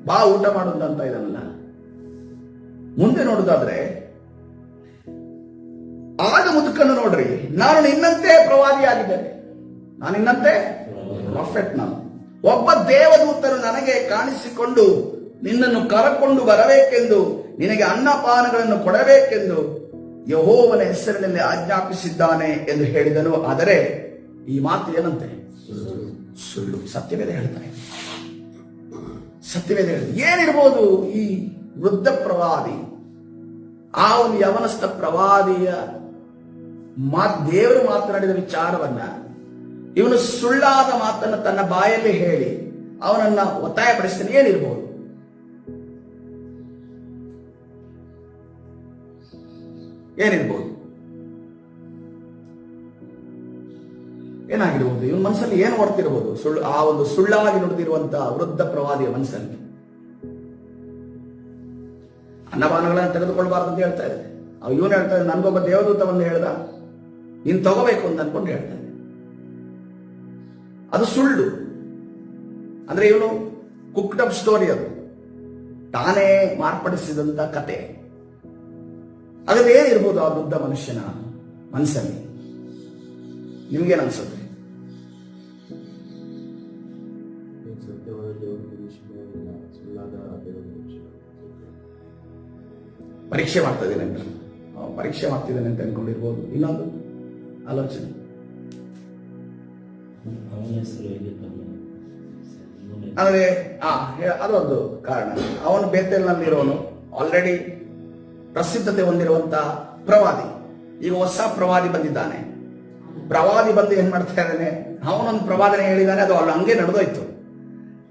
ಬಾ ಊಟ ಮಾಡೋದು ಅಂತ ಇದ್ದಾನಲ್ಲ. ಮುಂದೆ ನೋಡುದಾದ್ರೆ ಆಗ ಮುದುಕನ್ನು ನೋಡ್ರಿ, ನಾನು ನಿನ್ನಂತೆ ಪ್ರವಾದಿ ಆಗಿದ್ದೇನೆ, ನಾನು ನಿನ್ನಂತೆ ಪ್ರಾಫೆಟ್. ನಾನು ಒಬ್ಬ ದೇವದೂತರು ನನಗೆ ಕಾಣಿಸಿಕೊಂಡು ನಿನ್ನನ್ನು ಕರಕೊಂಡು ಬರಬೇಕೆಂದು, ನಿನಗೆ ಅನ್ನಪಾನಗಳನ್ನು ಕೊಡಬೇಕೆಂದು ಯೆಹೋವನ ಹೆಸರಿನಲ್ಲಿ ಆಜ್ಞಾಪಿಸಿದ್ದಾನೆ ಎಂದು ಹೇಳಿದನು. ಆದರೆ ಈ ಮಾತು ಏನಂತೆ? ಸುಳ್ಳು. ಸತ್ಯವೇದ ಹೇಳ್ತಾರೆ, ಸತ್ಯವೇದ ಹೇಳ್ತಾರೆ. ಏನಿರ್ಬೋದು ಈ ವೃದ್ಧ ಪ್ರವಾದಿ, ಆ ಒಂದು ಯವನಸ್ಥ ಪ್ರವಾದಿಯ ದೇವರು ಮಾತನಾಡಿದ ವಿಚಾರವನ್ನ ಇವನು ಸುಳ್ಳಾದ ಮಾತನ್ನು ತನ್ನ ಬಾಯಲ್ಲಿ ಹೇಳಿ ಅವನನ್ನ ಒತ್ತಾಯಪಡಿಸ್ತಾನೆ. ಏನಿರ್ಬೋದು? ಏನಿರ್ಬೋದು? ಏನಾಗಿರ್ಬೋದು? ಇವನ್ ಮನಸ್ಸಲ್ಲಿ ಏನು ಓಡ್ತಿರ್ಬೋದು? ಸುಳ್ಳು, ಆ ಒಂದು ಸುಳ್ಳಾಗಿ ನುಡಿದಿರುವಂತಹ ವೃದ್ಧ ಪ್ರವಾದಿಯ ಮನಸ್ಸಲ್ಲಿ ಅನ್ನಪಾನಗಳನ್ನು ತೆಗೆದುಕೊಳ್ಬಾರ್ದು ಅಂತ ಹೇಳ್ತಾ ಇದೆ. ಇವನು ಹೇಳ್ತಾ ಇದ್ದ, ನನ್ಗೊಬ್ಬ ದೇವದೂತವನ್ನು ಹೇಳ್ದ, ನೀನ್ ತಗೋಬೇಕು ಅಂತ ಅನ್ಕೊಂಡು ಹೇಳ್ತಾ ಇದೆ. ಅದು ಸುಳ್ಳು. ಅಂದ್ರೆ ಇವನು ಕುಕ್ಡ್ ಅಪ್ ಸ್ಟೋರಿ, ಅದು ತಾನೇ ಮಾರ್ಪಡಿಸಿದಂತ ಕತೆ. ಅದ್ರಲ್ಲಿ ಏನಿರ್ಬೋದು ಆ ವೃದ್ಧ ಮನುಷ್ಯನ ಮನಸ್ಸಲ್ಲಿ? ನಿಮ್ಗೇನು ಅನ್ಸುತ್ತೆ? ಪರೀಕ್ಷೆ ಮಾಡ್ತಿದ್ದೇನೆ ಅಂತ, ಪರೀಕ್ಷೆ ಮಾಡ್ತಿದ್ದೇನೆ ಅಂತ ಅನ್ಕೊಂಡಿರ್ಬೋದು. ಇನ್ನೊಂದು ಆಲೋಚನೆ, ಅಂದ್ರೆ ಅದೊಂದು ಕಾರಣ. ಅವನು ಬೇತೇಲ್ನಲ್ಲಿರೋನು, ಆಲ್ರೆಡಿ ಪ್ರಸಿದ್ಧತೆ ಹೊಂದಿರುವಂತಹ ಪ್ರವಾದಿ. ಈಗ ಹೊಸ ಪ್ರವಾದಿ ಬಂದಿದ್ದಾನೆ. ಪ್ರವಾದಿ ಬಂದು ಏನ್ ಮಾಡ್ತಾ ಇದ್ದಾನೆ? ಅವನೊಂದು ಪ್ರವಾದನೆ ಹೇಳಿದ್ದಾನೆ, ಅದು ಅಲ್ಲಿ ಹಂಗೆ ನಡೆದೋಯ್ತು.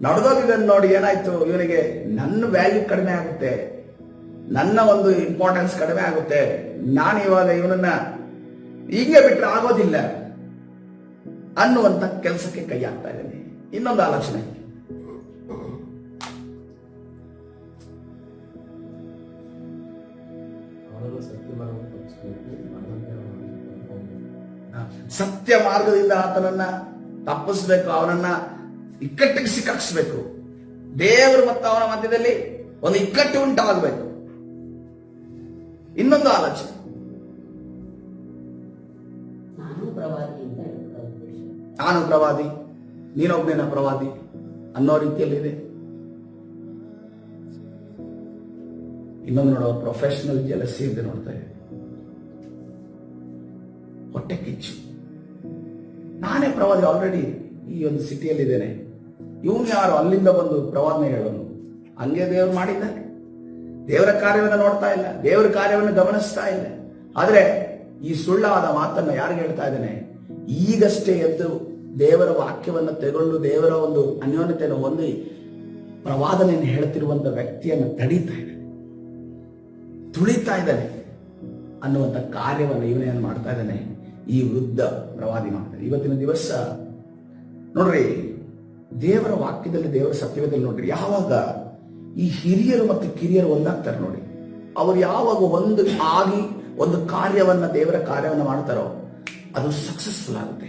ನಡೆದೋಗಿದ್ದನ್ನು ನೋಡಿ ಏನಾಯ್ತು, ಇವನಿಗೆ ನನ್ನ ವ್ಯಾಲ್ಯೂ ಕಡಿಮೆ ಆಗುತ್ತೆ, ನನ್ನ ಒಂದು ಇಂಪಾರ್ಟೆನ್ಸ್ ಕಡಿಮೆ ಆಗುತ್ತೆ, ನಾನು ಇವಾಗ ಇವನನ್ನ ಹೀಗೆ ಬಿಟ್ಟರೆ ಆಗೋದಿಲ್ಲ ಅನ್ನುವಂತ ಕೆಲಸಕ್ಕೆ ಕೈ ಹಾಕ್ತಾ ಇದ್ದೇನೆ. ಇನ್ನೊಂದು ಆಲೋಚನೆ, ಸತ್ಯ ಮಾರ್ಗದಿಂದ ಆತನನ್ನ ತಪ್ಪಿಸ್ಬೇಕು, ಅವನನ್ನ ಇಕ್ಕಟ್ಟಿಗೆ ಸಿಕ್ಕಾಕ್ಸ್ಬೇಕು. ದೇವರು ಮತ್ತು ಅವನ ಮಧ್ಯದಲ್ಲಿ ಒಂದು ಇಕ್ಕಟ್ಟು ಉಂಟಾಗಬೇಕು. ಇನ್ನೊಂದು ಆಲೋಚನೆ, ನಾನು ಪ್ರವಾದಿ, ನೀನೊಬ್ಬನೇನ ಪ್ರವಾದಿ ಅನ್ನೋ ರೀತಿಯಲ್ಲಿದೆ. ಇನ್ನೊಂದು ನೋಡೋ ಪ್ರೊಫೆಷನಲ್ ಜಲಸಿ ಅಂತ ನೋಡ್ತಾ ಇದ್ದೀವಿ. ಹೊಟ್ಟೆ ಕಿಚ್ಚು, ನಾನೇ ಪ್ರವಾದಿ, ಆಲ್ರೆಡಿ ಈ ಒಂದು ಸಿಟಿಯಲ್ಲಿ ಇದ್ದೇನೆ, ಇವನು ಯಾರು ಅಲ್ಲಿಂದ ಬಂದು ಪ್ರವಾದನೆ ಹೇಳೋನು? ಹಂಗೆ ದೇವರು ಮಾಡಿದ್ದಾನೆ. ದೇವರ ಕಾರ್ಯವನ್ನು ನೋಡ್ತಾ ಇಲ್ಲ, ದೇವರ ಕಾರ್ಯವನ್ನು ಗಮನಿಸ್ತಾ ಇಲ್ಲ. ಆದ್ರೆ ಈ ಸುಳ್ಳಾದ ಮಾತನ್ನ ಯಾರಿಗೆ ಹೇಳ್ತಾ ಇದ್ದಾನೆ? ಈಗಷ್ಟೇ ಎದ್ದು ದೇವರ ವಾಕ್ಯವನ್ನು ತೆಗೊಂಡು ದೇವರ ಒಂದು ಅನ್ಯೋನ್ಯತೆಯನ್ನು ಹೊಂದಿ ಪ್ರವಾದನೆಯನ್ನು ಹೇಳ್ತಿರುವಂತ ವ್ಯಕ್ತಿಯನ್ನು ತಡೀತಾ ಇದ್ದಾನೆ, ತುಳಿತಾ ಇದ್ದಾನೆ ಅನ್ನುವಂಥ ಕಾರ್ಯವನ್ನು ಇವನೇನು ಮಾಡ್ತಾ ಇದ್ದಾನೆ? ಈ ವೃದ್ಧ ಪ್ರವಾದಿ ಮಾಡ್ತಾನೆ. ಇವತ್ತಿನ ದಿವಸ ನೋಡ್ರಿ, ದೇವರ ವಾಕ್ಯದಲ್ಲಿ, ದೇವರ ಸತ್ಯವೇದಲ್ಲಿ ನೋಡ್ರಿ, ಯಾವಾಗ ಈ ಹಿರಿಯರು ಮತ್ತು ಕಿರಿಯರು ಒಂದಾಗ್ತಾರೆ ನೋಡಿ, ಅವರು ಯಾವಾಗ ಒಂದು ಆಗಿ ಒಂದು ಕಾರ್ಯವನ್ನ, ದೇವರ ಕಾರ್ಯವನ್ನ ಮಾಡ್ತಾರೋ ಅದು ಸಕ್ಸಸ್ಫುಲ್ ಆಗುತ್ತೆ.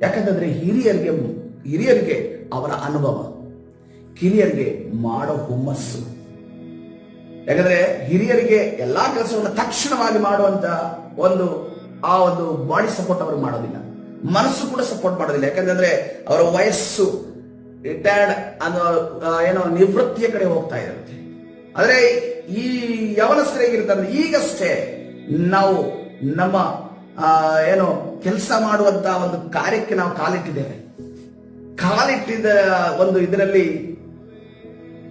ಯಾಕಂತಂದ್ರೆ ಹಿರಿಯರಿಗೆ ಅವರ ಅನುಭವ, ಕಿರಿಯರಿಗೆ ಮಾಡೋ ಹುಮ್ಮಸ್ಸು. ಯಾಕಂದ್ರೆ ಹಿರಿಯರಿಗೆ ಎಲ್ಲಾ ಕೆಲಸವನ್ನು ತಕ್ಷಣವಾಗಿ ಮಾಡುವಂತ ಒಂದು ಆ ಒಂದು ಬಾಡಿ ಸಪೋರ್ಟ್ ಅವ್ರಿಗೆ ಮಾಡೋದಿಲ್ಲ, ಮನಸ್ಸು ಕೂಡ ಸಪೋರ್ಟ್ ಮಾಡೋದಿಲ್ಲ. ಯಾಕಂದ್ರೆ ಅವರ ವಯಸ್ಸು ರಿಟೈರ್ಡ್ ಅನ್ನೋ ಏನೋ ನಿವೃತ್ತಿಯ ಕಡೆ ಹೋಗ್ತಾ ಇರುತ್ತೆ. ಆದ್ರೆ ಈ ಯವನಸ್ಥರಿಗಿರ್ತಾರೆ, ಈಗಷ್ಟೇ ನಾವು ನಮ್ಮ ಏನೋ ಕೆಲಸ ಮಾಡುವಂತ ಒಂದು ಕಾರ್ಯಕ್ಕೆ ನಾವು ಕಾಲಿಟ್ಟಿದ್ದೇವೆ. ಕಾಲಿಟ್ಟಿದ ಒಂದು ಇದರಲ್ಲಿ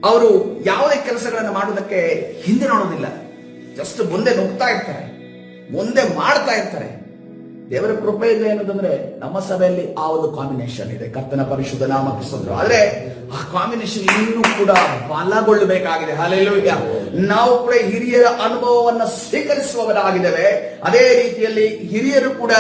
ಅವರು ಯಾವುದೇ ಕೆಲಸಗಳನ್ನು ಮಾಡುವುದಕ್ಕೆ ಹಿಂದೆ ನೋಡೋದಿಲ್ಲ, ಜಸ್ಟ್ ಮುಂದೆ ನುಗ್ತಾ ಇರ್ತಾರೆ, ಮುಂದೆ ಮಾಡ್ತಾ ಇರ್ತಾರೆ. ದೇವರ ಕೃಪೆ ಇದೆ ಏನಂತಂದ್ರೆ ನಮ್ಮ ಸಭೆಯಲ್ಲಿ ಆ ಒಂದು ಕಾಂಬಿನೇಷನ್ ಇದೆ. ಕರ್ತನ ಪರಿಶುದ್ಧ ನಾಮಕ್ಕೆ ಸ್ತೋತ್ರ. ಆದ್ರೆ ಆ ಕಾಂಬಿನೇಷನ್ ಇನ್ನೂ ಕೂಡ ಬಲಗೊಳ್ಳಬೇಕಾಗಿದೆ. ಹಲ್ಲೆಲೂಯಾ. ನಾವು ಕೂಡ ಹಿರಿಯರ ಅನುಭವವನ್ನ ಸ್ವೀಕರಿಸುವವರಾಗಿದ್ದೇವೆ. ಅದೇ ರೀತಿಯಲ್ಲಿ ಹಿರಿಯರು ಕೂಡ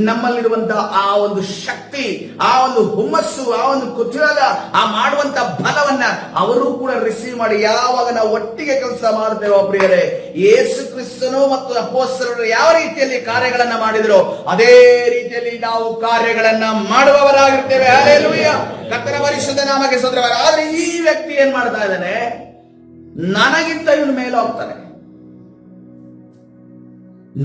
ನಮ್ಮಲ್ಲಿರುವಂತಹ ಆ ಒಂದು ಶಕ್ತಿ, ಆ ಒಂದು ಹುಮ್ಮಸ್ಸು, ಆ ಒಂದು ಕುತೂಹಲ, ಆ ಮಾಡುವಂತ ಬಲವನ್ನ ಅವರು ಕೂಡ ರಿಸೀವ್ ಮಾಡಿ ಯಾವಾಗ ನಾವು ಒಟ್ಟಿಗೆ ಕೆಲಸ ಮಾಡ್ತೇವೋ ಪ್ರಿಯರೇ, ಯೇಸು ಕ್ರಿಸ್ತನು ಮತ್ತು ಅಪೊಸ್ತಲರು ಯಾವ ರೀತಿಯಲ್ಲಿ ಕಾರ್ಯಗಳನ್ನ ಮಾಡಿದ್ರು ಅದೇ ರೀತಿಯಲ್ಲಿ ನಾವು ಕಾರ್ಯಗಳನ್ನ ಮಾಡುವವರಾಗಿರ್ತೇವೆ. ಹಲ್ಲೆಲೂಯಾ. ಕರ್ತನ ಪರಿಶುದ್ಧ ನಾಮಕ್ಕೆ ಸ್ತೋತ್ರ. ಆದ್ರೆ ಈ ವ್ಯಕ್ತಿ ಏನ್ ಮಾಡ್ತಾ ಇದ್ದಾನೆ, ನನಗಿಂತ ಇವನು ಮೇಲೆ ಹೋಗ್ತಾನೆ,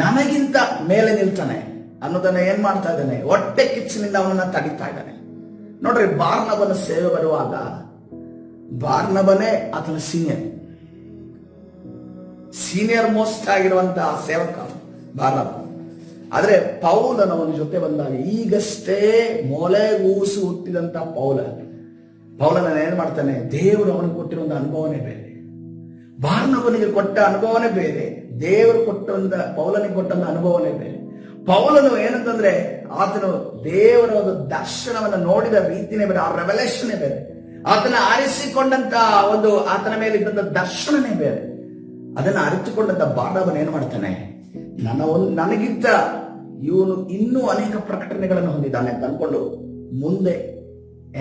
ನನಗಿಂತ ಮೇಲೆ ನಿಲ್ತಾನೆ ಅನ್ನೋದನ್ನ ಏನ್ ಮಾಡ್ತಾ ಇದ್ದಾನೆ, ಹೊಟ್ಟೆ ಕಿಚ್ಚಿನಿಂದ ಅವನನ್ನ ತಡಿತಾ ಇದ್ದಾನೆ. ನೋಡ್ರಿ, ಬಾರ್ನಬನ ಸೇವೆ ಬರುವಾಗ ಬಾರ್ನಬನೇ ಆತನ ಸೀನಿಯರ್ ಮೋಸ್ಟ್ ಆಗಿರುವಂತಹ ಸೇವಕ ಬಾರ್ನಬ. ಆದ್ರೆ ಪೌಲನ ಅವನ ಜೊತೆ ಬಂದಾಗ ಈಗಷ್ಟೇ ಮೊಲೆಗೂಸು ಹುಟ್ಟಿದಂತ ಪೌಲನ ಏನ್ ಮಾಡ್ತಾನೆ, ದೇವರು ಅವನಿಗೆ ಕೊಟ್ಟಿರುವಂತ ಅನುಭವನೇ ಬೇರೆ, ಬಾರ್ನಬನಿಗೆ ಕೊಟ್ಟ ಅನುಭವನೇ ಬೇರೆ, ದೇವರು ಪೌಲನಿಗೆ ಕೊಟ್ಟಂತ ಅನುಭವನೇ ಬೇರೆ. ಪೌಲನು ಏನಂತಂದ್ರೆ ಆತನು ದೇವರ ಒಂದು ದರ್ಶನವನ್ನ ನೋಡಿದ ರೀತಿನೇ ಬೇರೆ, ಆ ರೆವಲ್ಯೂಷನ್ನೇ ಬೇರೆ, ಆತನ ಆರಿಸಿಕೊಂಡಂತ ಒಂದು ಆತನ ಮೇಲೆ ಇದ್ದಂತ ದರ್ಶನನೇ ಬೇರೆ. ಅದನ್ನ ಅರಿತುಕೊಂಡಂತ ಬಾರ್ನಬನ ಏನ್ ಮಾಡ್ತಾನೆ, ನನಗಿಂತ ಇವನು ಇನ್ನೂ ಅನೇಕ ಪ್ರಕಟಣೆಗಳನ್ನು ಹೊಂದಿದ್ದಾನೆ ಅಂತ ಅನ್ಕೊಂಡು ಮುಂದೆ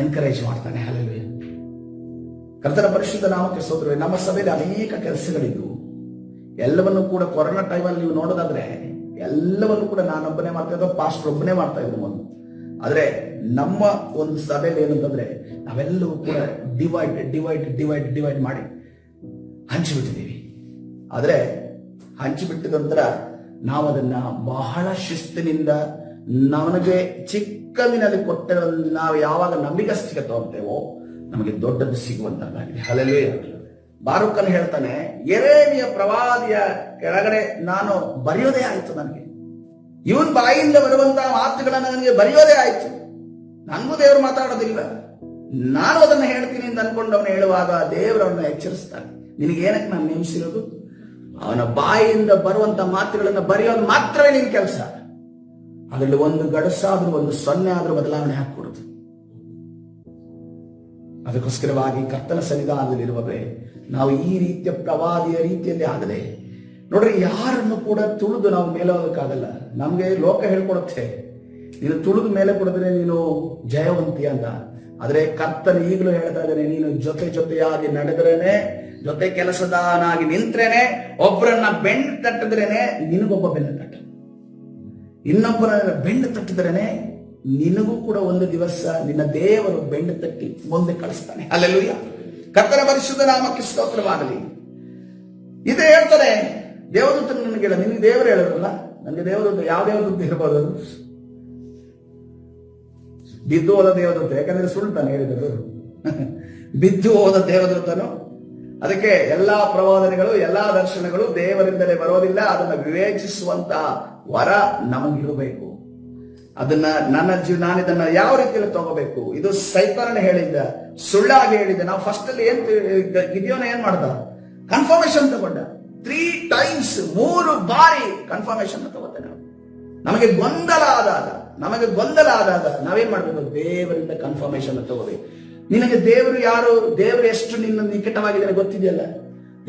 ಎನ್ಕರೇಜ್ ಮಾಡ್ತಾನೆ. ಹಲ್ಲೆಲೂಯಾ. ಕರ್ತನ ಪರಿಶುದ್ಧ ನಾಮಕ್ಕೆ ಸ್ತೋತ್ರವೇ. ನಮ್ಮ ಸಭೆಯಲ್ಲಿ ಅನೇಕ ಕೆಲಸಗಳಿದ್ವು. ಎಲ್ಲವನ್ನು ಕೂಡ ಕೊರೋನಾ ಟೈಮಲ್ಲಿ ನೀವು ನೋಡೋದಾದ್ರೆ ಎಲ್ಲವನ್ನು ಕೂಡ ನಾನೊಬ್ಬನೇ ಮಾಡ್ತಾ ಇದ್ದ, ಪಾಸ್ಟರ್ ಒಬ್ಬನೇ ಮಾಡ್ತಾ ಇದ್ದ ಮೊದಲು. ಆದ್ರೆ ನಮ್ಮ ಒಂದು ಸಭೆಯಲ್ಲಿ ಏನಂತಂದ್ರೆ ನಾವೆಲ್ಲವೂ ಕೂಡ ಡಿವೈಡ್ ಮಾಡಿ ಹಂಚಿಬಿಟ್ಟಿದ್ದೀವಿ. ಆದ್ರೆ ಹಂಚಿಬಿಟ್ಟಿದ ನಂತರ ನಾವು ಅದನ್ನ ಬಹಳ ಶಿಸ್ತಿನಿಂದ ನಮಗೆ ಚಿಕ್ಕದಿನಲ್ಲಿ ಕೊಟ್ಟ ನಾವು ಯಾವಾಗ ನಂಬಿಕಸ್ತಿಗೆ ತಗೊಳ್ತೇವೋ ನಮಗೆ ದೊಡ್ಡದು ಸಿಗುವಂತದ್ದಾಗಿದೆ. ಹಲ್ಲೆಲೂಯಾ. ಬಾರೂಕನು ಹೇಳ್ತಾನೆ, ಯೆರೆಮೀಯ ಪ್ರವಾದಿಯ ಕೆಳಗಡೆ ನಾನು ಬರೆಯೋದೇ ಆಯ್ತು, ನನಗೆ ಇವನ್ ಬಾಯಿಂದ ಬರುವಂತಹ ಮಾತುಗಳನ್ನ ನನಗೆ ಬರೆಯೋದೇ ಆಯ್ತು, ನನಗೂ ದೇವರು ಮಾತಾಡೋದಿಲ್ಲ, ನಾನು ಅದನ್ನ ಹೇಳ್ತೀನಿ ಅಂತ ಅನ್ಕೊಂಡು ಅವನು ಹೇಳುವಾಗ ದೇವರವನ್ನ ಎಚ್ಚರಿಸ್ತಾನೆ, ನಿನಗೇನಕ್ಕೆ ನಾನು ನೇಮಿಸಿರೋದು, ಅವನ ಬಾಯಿಯಿಂದ ಬರುವಂತ ಮಾತುಗಳನ್ನ ಬರೆಯೋದು ಮಾತ್ರವೇ ನಿನ್ ಕೆಲಸ. ಅದರಲ್ಲಿ ಒಂದು ಗಡಸಾದ್ರೂ ಒಂದು ಸೊನ್ನೆ ಆದ್ರೂ ಬದಲಾವಣೆ ಹಾಕೊಡುದು. ಅದಕ್ಕೋಸ್ಕರವಾಗಿ ಕರ್ತನ ಸನ್ನಿಧಾನದಲ್ಲಿರುವವೇ ನಾವು ಈ ರೀತಿಯ ಪ್ರವಾದಿಯ ರೀತಿಯಲ್ಲಿ ಆಗದೆ, ನೋಡ್ರಿ, ಯಾರನ್ನು ಕೂಡ ತುಳಿದು ನಾವು ಮೇಲೆ ಹೋಗಕ್ಕಾಗಲ್ಲ. ನಮ್ಗೆ ಲೋಕ ಹೇಳ್ಕೊಡುತ್ತೆ, ನೀನು ತುಳಿದು ಮೇಲೆ ಕೊಡಿದ್ರೆ ನೀನು ಜಯವಂತಿ ಅಂತ. ಆದ್ರೆ ಕರ್ತನ ಈಗಲೂ ಹೇಳ್ತಾ ಇದ್ದಾನೆ, ನೀನು ಜೊತೆಯಾಗಿ ನಡೆದ್ರೇನೆ, ಜೊತೆ ಕೆಲಸದಾನಾಗಿ ನಿಂತ್ರೇನೆ, ಒಬ್ಬರನ್ನ ಬೆಂಡು ತಟ್ಟಿದ್ರೇನೆ ನಿನಗೊಬ್ಬ ಬೆನ್ನು ತಟ್ಟ, ಇನ್ನೊಬ್ಬರ ಬೆಂಡು ತಟ್ಟಿದ್ರೇನೆ ನಿನಗೂ ಕೂಡ ಒಂದು ದಿವಸ ನಿನ್ನ ದೇವರು ಬೆಂಡು ತಟ್ಟಿ ಮುಂದೆ ಕಳಿಸ್ತಾನೆ. ಹಲ್ಲೆಲೂಯಾ. ಕರ್ತನ ಪರಿಶುದ್ಧ ನಾಮಕ್ಕೆ ಸ್ತೋತ್ರವಾಗಲಿ. ಇದೇ ಹೇಳ್ತಾರೆ ದೇವದೂತನ ನನಗೆ ಹೇಳ, ನಿನಗೆ ದೇವರು ಹೇಳೋದಲ್ಲ, ನನಗೆ ದೇವದೂತ ಯಾವ ದೇವದೂತ ಇರಬಹುದು, ಬಿದ್ದು ಹೋದ ದೇವದೂತ, ಯಾಕಂದ್ರೆ ಸುಳ್ತಾನೆ ಹೇಳಿದರು ಬಿದ್ದು ಹೋದ ದೇವದೂತನು. ಅದಕ್ಕೆ ಎಲ್ಲಾ ಪ್ರವಾದನೆಗಳು, ಎಲ್ಲಾ ದರ್ಶನಗಳು ದೇವರಿಂದಲೇ ಬರೋದಿಲ್ಲ. ಅದನ್ನ ವಿವೇಚಿಸುವಂತ ವರ ನಮಗಿರಬೇಕು. ಅದನ್ನ ನಾನು ಇದನ್ನ ಯಾವ ರೀತಿಯಲ್ಲಿ ತಗೋಬೇಕು, ಇದು ಸೈತಾನನೇ ಹೇಳಿದ್ದ, ಸುಳ್ಳಾಗಿ ಹೇಳಿದ್ದ. ನಾವು ಫಸ್ಟ್ ಅಲ್ಲಿ ಗಿದ್ಯೋನ ಏನ್ ಮಾಡ್ದ, ಕನ್ಫರ್ಮೇಶನ್ ತಗೊಂಡ. 3 times 3 ಬಾರಿ ಕನ್ಫರ್ಮೇಶನ್ ತಗೋತಾನೆ. ನಮಗೆ ಗೊಂದಲ ಆದಾಗ ನಾವೇನ್ ಮಾಡ್ಬೇಕು, ದೇವರಿಂದ ಕನ್ಫರ್ಮೇಶನ್ ತಗೋಬೇಕು. ನಿನಗೆ ದೇವರು ಯಾರು, ದೇವರು ಎಷ್ಟು ನಿನ್ನ ನಿಕಟವಾಗಿದ್ದಾನೆ ಗೊತ್ತಿದೆಯಲ್ಲ.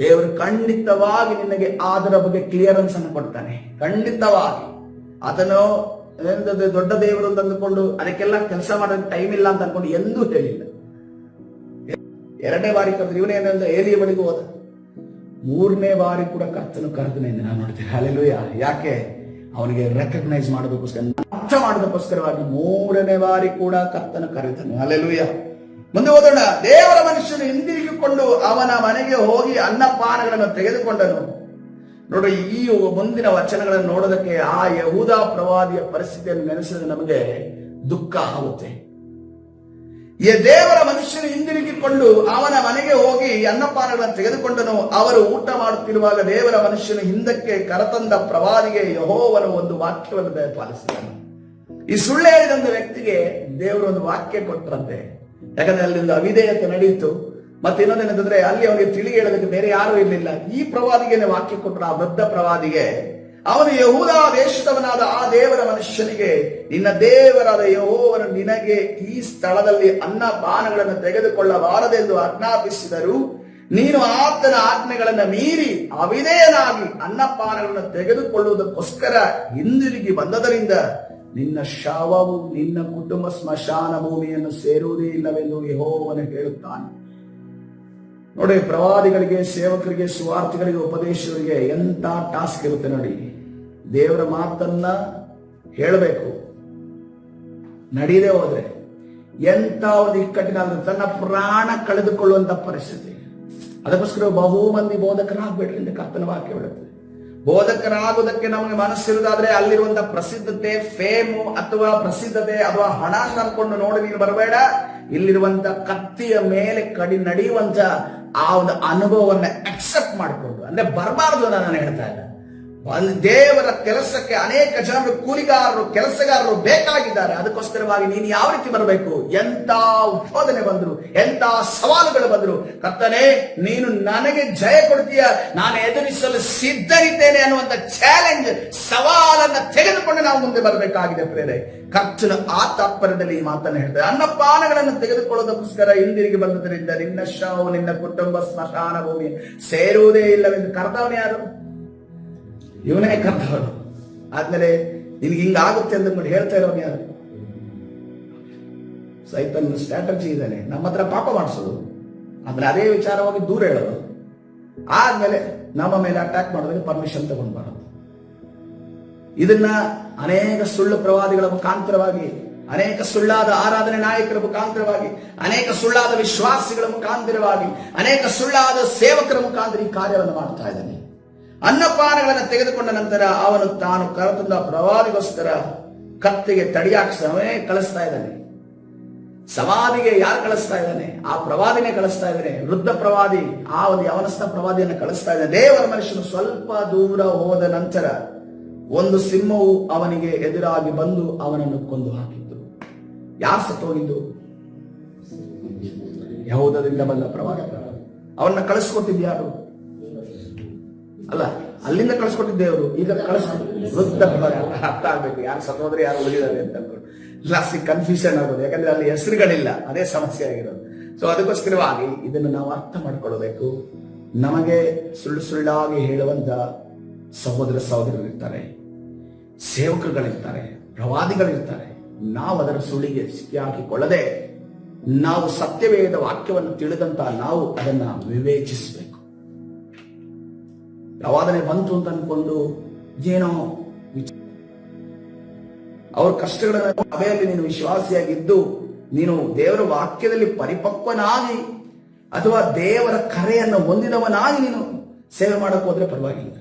ದೇವರು ಖಂಡಿತವಾಗಿ ನಿನಗೆ ಅದರ ಬಗ್ಗೆ ಕ್ಲಿಯರೆನ್ಸ್ ಅನ್ನು ಕೊಡ್ತಾನೆ. ಖಂಡಿತವಾಗಿ ಆತನು ದೊಡ್ಡ ದೇವರು ಅಂತ ಅಂದುಕೊಂಡು ಅದಕ್ಕೆಲ್ಲ ಕೆಲಸ ಮಾಡೋದಕ್ಕೆ ಟೈಮ್ ಇಲ್ಲ ಅಂತ ಅನ್ಕೊಂಡು ಎಂದೂ ಹೇಳಿಲ್ಲ. 2ನೇ ಬಾರಿ ಕರೆದ್ರೆ ಇವನೇನಂದ ಏಲಿಯ ಬಳಿಗೂ ಹೋದ. 3ನೇ ಬಾರಿ ಕೂಡ ಕರ್ತನು ಕರೆದನೆ ನಾನು ನೋಡ್ತೇನೆ. ಹಲ್ಲೆಲೂಯಾ. ಯಾಕೆ, ಅವನಿಗೆ ರೆಕಗ್ನೈಸ್ ಮಾಡೋದಕ್ಕೋಸ್ಕರ, ಅರ್ಥ ಮಾಡೋದಕ್ಕೋಸ್ಕರವಾಗಿ 3ನೇ ಬಾರಿ ಕೂಡ ಕರ್ತನು ಕರೆದನು. ಹಲ್ಲೆಲೂಯಾ. ಮುಂದೆ ಓದೋಣ. ದೇವರ ಮನುಷ್ಯನು ಹಿಂದಿರುಗಿಕೊಂಡು ಅವನ ಮನೆಗೆ ಹೋಗಿ ಅನ್ನಪಾನಗಳನ್ನು ತೆಗೆದುಕೊಂಡನು. ನೋಡ್ರಿ, ಈ ಮುಂದಿನ ವಚನಗಳನ್ನು ನೋಡೋದಕ್ಕೆ ಆ ಯಹೂದ ಪ್ರವಾದಿಯ ಪರಿಸ್ಥಿತಿಯನ್ನು ನೆನೆಸಿದ್ರೆ ನಮಗೆ ದುಃಖ ಆಗುತ್ತೆ. ಈ ದೇವರ ಮನುಷ್ಯನು ಹಿಂದಿರುಗಿಕೊಂಡು ಅವನ ಮನೆಗೆ ಹೋಗಿ ಅನ್ನಪಾನಗಳನ್ನು ತೆಗೆದುಕೊಂಡನು. ಅವರು ಊಟ ಮಾಡುತ್ತಿರುವಾಗ ದೇವರ ಮನುಷ್ಯನು ಹಿಂದಕ್ಕೆ ಕರೆತಂದ ಪ್ರವಾದಿಗೆ ಯೆಹೋವನು ಒಂದು ವಾಕ್ಯವನ್ನು ದಯಪಾಲಿಸಿದನು. ಈ ಸುಳ್ಳು ಹೇಳಿದಂತ ವ್ಯಕ್ತಿಗೆ ದೇವರು ಒಂದು ವಾಕ್ಯ ಕೊಟ್ಟರಂತೆ. ಯಾಕಂದ್ರೆ ಅಲ್ಲಿಂದ ಅವಿಧೇಯತೆ ನಡೆಯಿತು. ಮತ್ತೆ ಇನ್ನೊಂದೇನಂತಂದ್ರೆ ಅಲ್ಲಿ ಅವನಿಗೆ ತಿಳಿ ಹೇಳೋದಕ್ಕೆ ಬೇರೆ ಯಾರು ಇರಲಿಲ್ಲ. ಈ ಪ್ರವಾದಿಗೆ ವಾಕ್ಯ ಕೊಟ್ಟರು, ಆ ವೃದ್ಧ ಪ್ರವಾದಿಗೆ. ಅವನು ಯಹೂದ ದೇಶದವನಾದ ಆ ದೇವರ ಮನುಷ್ಯನಿಗೆ, ನಿನ್ನ ದೇವರಾದ ಯೆಹೋವನು ನಿನಗೆ ಈ ಸ್ಥಳದಲ್ಲಿ ಅನ್ನಪಾನಗಳನ್ನು ತೆಗೆದುಕೊಳ್ಳಬಾರದೆಂದು ಆಜ್ಞಾಪಿಸಿದರು. ನೀನು ಆತನ ಆಜ್ಞೆಗಳನ್ನು ಮೀರಿ ಅವಿಧೇಯನಾಗಿ ಅನ್ನಪಾನಗಳನ್ನು ತೆಗೆದುಕೊಳ್ಳುವುದಕ್ಕೋಸ್ಕರ ಹಿಂದಿರುಗಿ ಬಂದದರಿಂದ ನಿನ್ನ ಶವವು ನಿನ್ನ ಕುಟುಂಬ ಸ್ಮಶಾನ ಭೂಮಿಯನ್ನು ಸೇರುವುದೇ ಇಲ್ಲವೆಂದು ಯೆಹೋವನು ಹೇಳುತ್ತಾನೆ. ನೋಡಿ, ಪ್ರವಾದಿಗಳಿಗೆ, ಸೇವಕರಿಗೆ, ಸುವಾರ್ತಿಗಳಿಗೆ, ಉಪದೇಶಗಳಿಗೆ ಎಂತ ಟಾಸ್ಕ್ ಇರುತ್ತೆ ನೋಡಿ. ದೇವರ ಮಾತನ್ನ ಹೇಳಬೇಕು, ನಡೀದೇ ಹೋದ್ರೆ ಎಂತ ಒಂದು ಇಕ್ಕಟ್ಟಿನ ತನ್ನ ಪ್ರಾಣ ಕಳೆದುಕೊಳ್ಳುವಂತ ಪರಿಸ್ಥಿತಿ. ಅದಕ್ಕೋಸ್ಕರ ಬಹು ಮಂದಿ ಬೋಧಕರಾಗಬೇಡ್ರಿ ಎಂದು ಕರ್ತನ ವಾಕ್ಯ ಹೇಳುತ್ತದೆ. ಬೋಧಕರಾಗುವುದಕ್ಕೆ ನಮಗೆ ಮನಸ್ಸಿರುವುದಾದ್ರೆ ಅಲ್ಲಿರುವಂತಹ ಪ್ರಸಿದ್ಧತೆ, ಫೇಮು ಅಥವಾ ಪ್ರಸಿದ್ಧತೆ ಅಥವಾ ಹಣ ಅನ್ಕೊಂಡು ನೋಡಿ ನೀನು ಬರಬೇಡ. ಇಲ್ಲಿರುವಂತ ಕತ್ತಿಯ ಮೇಲೆ ನಡೆಯುವಂತ ಆ ಒಂದು ಅನುಭವವನ್ನ ಅಕ್ಸೆಪ್ಟ್ ಮಾಡಿಕೊಂಡು, ಅಂದ್ರೆ ಬರಬಾರದು ನಾನು ಹೇಳ್ತಾ ಇಲ್ಲ. ದೇವರ ಕೆಲಸಕ್ಕೆ ಅನೇಕ ಜನರು, ಕೂಲಿಗಾರರು, ಕೆಲಸಗಾರರು ಬೇಕಾಗಿದ್ದಾರೆ. ಅದಕ್ಕೋಸ್ಕರವಾಗಿ ನೀನು ಯಾವ ರೀತಿ ಬರಬೇಕು, ಎಂತ ಉತ್ಪಾದನೆ ಬಂದ್ರು, ಎಂತ ಸವಾಲುಗಳು ಬಂದ್ರು, ಕರ್ತನೇ ನೀನು ನನಗೆ ಜಯ ಕೊಡ್ತೀಯ, ನಾನು ಎದುರಿಸಲು ಸಿದ್ಧರಿದ್ದೇನೆ ಅನ್ನುವಂತ ಚಾಲೆಂಜ್, ಸವಾಲನ್ನ ತೆಗೆದುಕೊಂಡು ನಾವು ಮುಂದೆ ಬರಬೇಕಾಗಿದೆ ಪ್ರೇರೆ. ಕರ್ತನು ಆ ತಾತ್ಪರ್ಯದಲ್ಲಿ ಈ ಮಾತನ್ನು ಹೇಳ್ತಾರೆ. ಅನ್ನಪಾನಗಳನ್ನು ತೆಗೆದುಕೊಳ್ಳೋದಕ್ಕೋಸ್ಕರ ಹಿಂದಿರುಗಿ ಬಂದದರಿಂದ ನಿನ್ನ ಶವವು ನಿನ್ನ ಕುಟುಂಬ ಸ್ಮಶಾನ ಭೂಮಿ ಸೇರುವುದೇ ಇಲ್ಲವೆಂದು. ಕರ್ತವನು ಯಾರು? ಇವನೇ ಕರ್ತವನು. ಆದ್ಮೇಲೆ ನಿನ್ಗೆ ಹಿಂಗಾಗುತ್ತೆ ಅಂತ ಹೇಳ್ತಾ ಇರೋನು ಯಾರು? ಸೈತನ್ ಸ್ಟ್ರಾಟಜಿ ಇದ್ದಾನೆ, ನಮ್ಮ ಹತ್ರ ಪಾಪ ಮಾಡಿಸೋದು, ಆಮೇಲೆ ಅದೇ ವಿಚಾರವಾಗಿ ದೂರ ಹೇಳೋದು, ಆದ್ಮೇಲೆ ನಮ್ಮ ಮೇಲೆ ಅಟ್ಯಾಕ್ ಮಾಡೋದಕ್ಕೆ ಪರ್ಮಿಷನ್ ತಗೊಂಡು ಬರೋದು. ಇದನ್ನ ಅನೇಕ ಸುಳ್ಳು ಪ್ರವಾದಿಗಳ ಮುಖಾಂತರವಾಗಿ, ಅನೇಕ ಸುಳ್ಳಾದ ಆರಾಧನೆ ನಾಯಕರ ಮುಖಾಂತರವಾಗಿ, ಅನೇಕ ಸುಳ್ಳಾದ ವಿಶ್ವಾಸಿಗಳ ಮುಖಾಂತರವಾಗಿ, ಅನೇಕ ಸುಳ್ಳಾದ ಸೇವಕರ ಮುಖಾಂತರ ಈ ಕಾರ್ಯವನ್ನು ಮಾಡ್ತಾ ಇದ್ದಾನೆ. ಅನ್ನಪಾನಗಳನ್ನು ತೆಗೆದುಕೊಂಡ ನಂತರ ಅವನು ತಾನು ಕರೆತಂದ ಪ್ರವಾದಿಗೋಸ್ಕರ ಕತ್ತಿಗೆ ತಡಿಯಾಕ್ಷವೇ ಕಳಿಸ್ತಾ ಇದ್ದಾನೆ. ಸಮಾಧಿಗೆ ಯಾರು ಕಳಿಸ್ತಾ ಇದ್ದಾನೆ? ಆ ಪ್ರವಾದಿನೇ ಕಳಿಸ್ತಾ ಇದ್ದಾನೆ. ವೃದ್ಧ ಪ್ರವಾದಿ, ಆ ಒಂದು ಯವನಸ್ಥ ಪ್ರವಾದಿಯನ್ನು ಕಳಿಸ್ತಾ ಇದ್ದಾನೆ. ದೇವರ ಮನುಷ್ಯನು ಸ್ವಲ್ಪ ದೂರ ಹೋದ ನಂತರ ಒಂದು ಸಿಂಹವು ಅವನಿಗೆ ಎದುರಾಗಿ ಬಂದು ಅವನನ್ನು ಕೊಂದು ಹಾಕಿತ್ತು. ಯಾರು ಸತ್ತು ಹೋಗಿದ್ದು? ಯಹೂದದಿಂದ ಬಂದ ಪ್ರವಾದಿ. ಅವನ್ನ ಕಳಿಸ್ಕೊಟ್ಟಿದ್ಯಾರು? ಅಲ್ಲ, ಅಲ್ಲಿಂದ ಕಳಿಸ್ಕೊಟ್ಟಿದ್ದೇವರು. ಈಗ ವೃದ್ಧ ಅರ್ಥ ಆಗ್ಬೇಕು, ಯಾರು ಸತ್ತೋದ್ರೆ ಯಾರು ಉಳಿದಾರೆ ಅಂತ ಅನ್ಕೊಂಡು ಲಾಸ್ಟಿಗೆ ಕನ್ಫ್ಯೂಷನ್ ಆಗೋದು. ಯಾಕಂದ್ರೆ ಅಲ್ಲಿ ಹೆಸರುಗಳಿಲ್ಲ, ಅದೇ ಸಮಸ್ಯೆ ಆಗಿರೋದು. ಸೊ ಅದಕ್ಕೋಸ್ಕರವಾಗಿ ಇದನ್ನು ನಾವು ಅರ್ಥ ಮಾಡ್ಕೊಳ್ಬೇಕು. ನಮಗೆ ಸುಳ್ಳು ಸುಳ್ಳಾಗಿ ಹೇಳುವಂತ ಸಹೋದರ ಸಹೋದರರಿರ್ತಾರೆ, ಸೇವಕರುಗಳಿರ್ತಾರೆ, ಪ್ರವಾದಿಗಳಿರ್ತಾರೆ. ನಾವು ಅದರ ಸುಳಿಗೆ ಸಿಕ್ಕಿ ಹಾಕಿಕೊಳ್ಳದೆ ನಾವು ಸತ್ಯವೇದ ವಾಕ್ಯವನ್ನು ತಿಳಿದಂತ ನಾವು ಅದನ್ನ ವಿವೇಚಿಸಬೇಕು. ಪ್ರವಾದನೆ ಬಂತು ಅಂತ ಅನ್ಕೊಂಡು ಏನೋ ಅವ್ರ ಕಷ್ಟಗಳ ಸಭೆಯಲ್ಲಿ ನೀನು ವಿಶ್ವಾಸಿಯಾಗಿದ್ದು ನೀನು ದೇವರ ವಾಕ್ಯದಲ್ಲಿ ಪರಿಪಕ್ವನಾಗಿ ಅಥವಾ ದೇವರ ಕರೆಯನ್ನು ಹೊಂದಿದವನಾಗಿ ನೀನು ಸೇವೆ ಮಾಡಕ್ ಹೋದ್ರೆ ಪರವಾಗಿಲ್ಲ.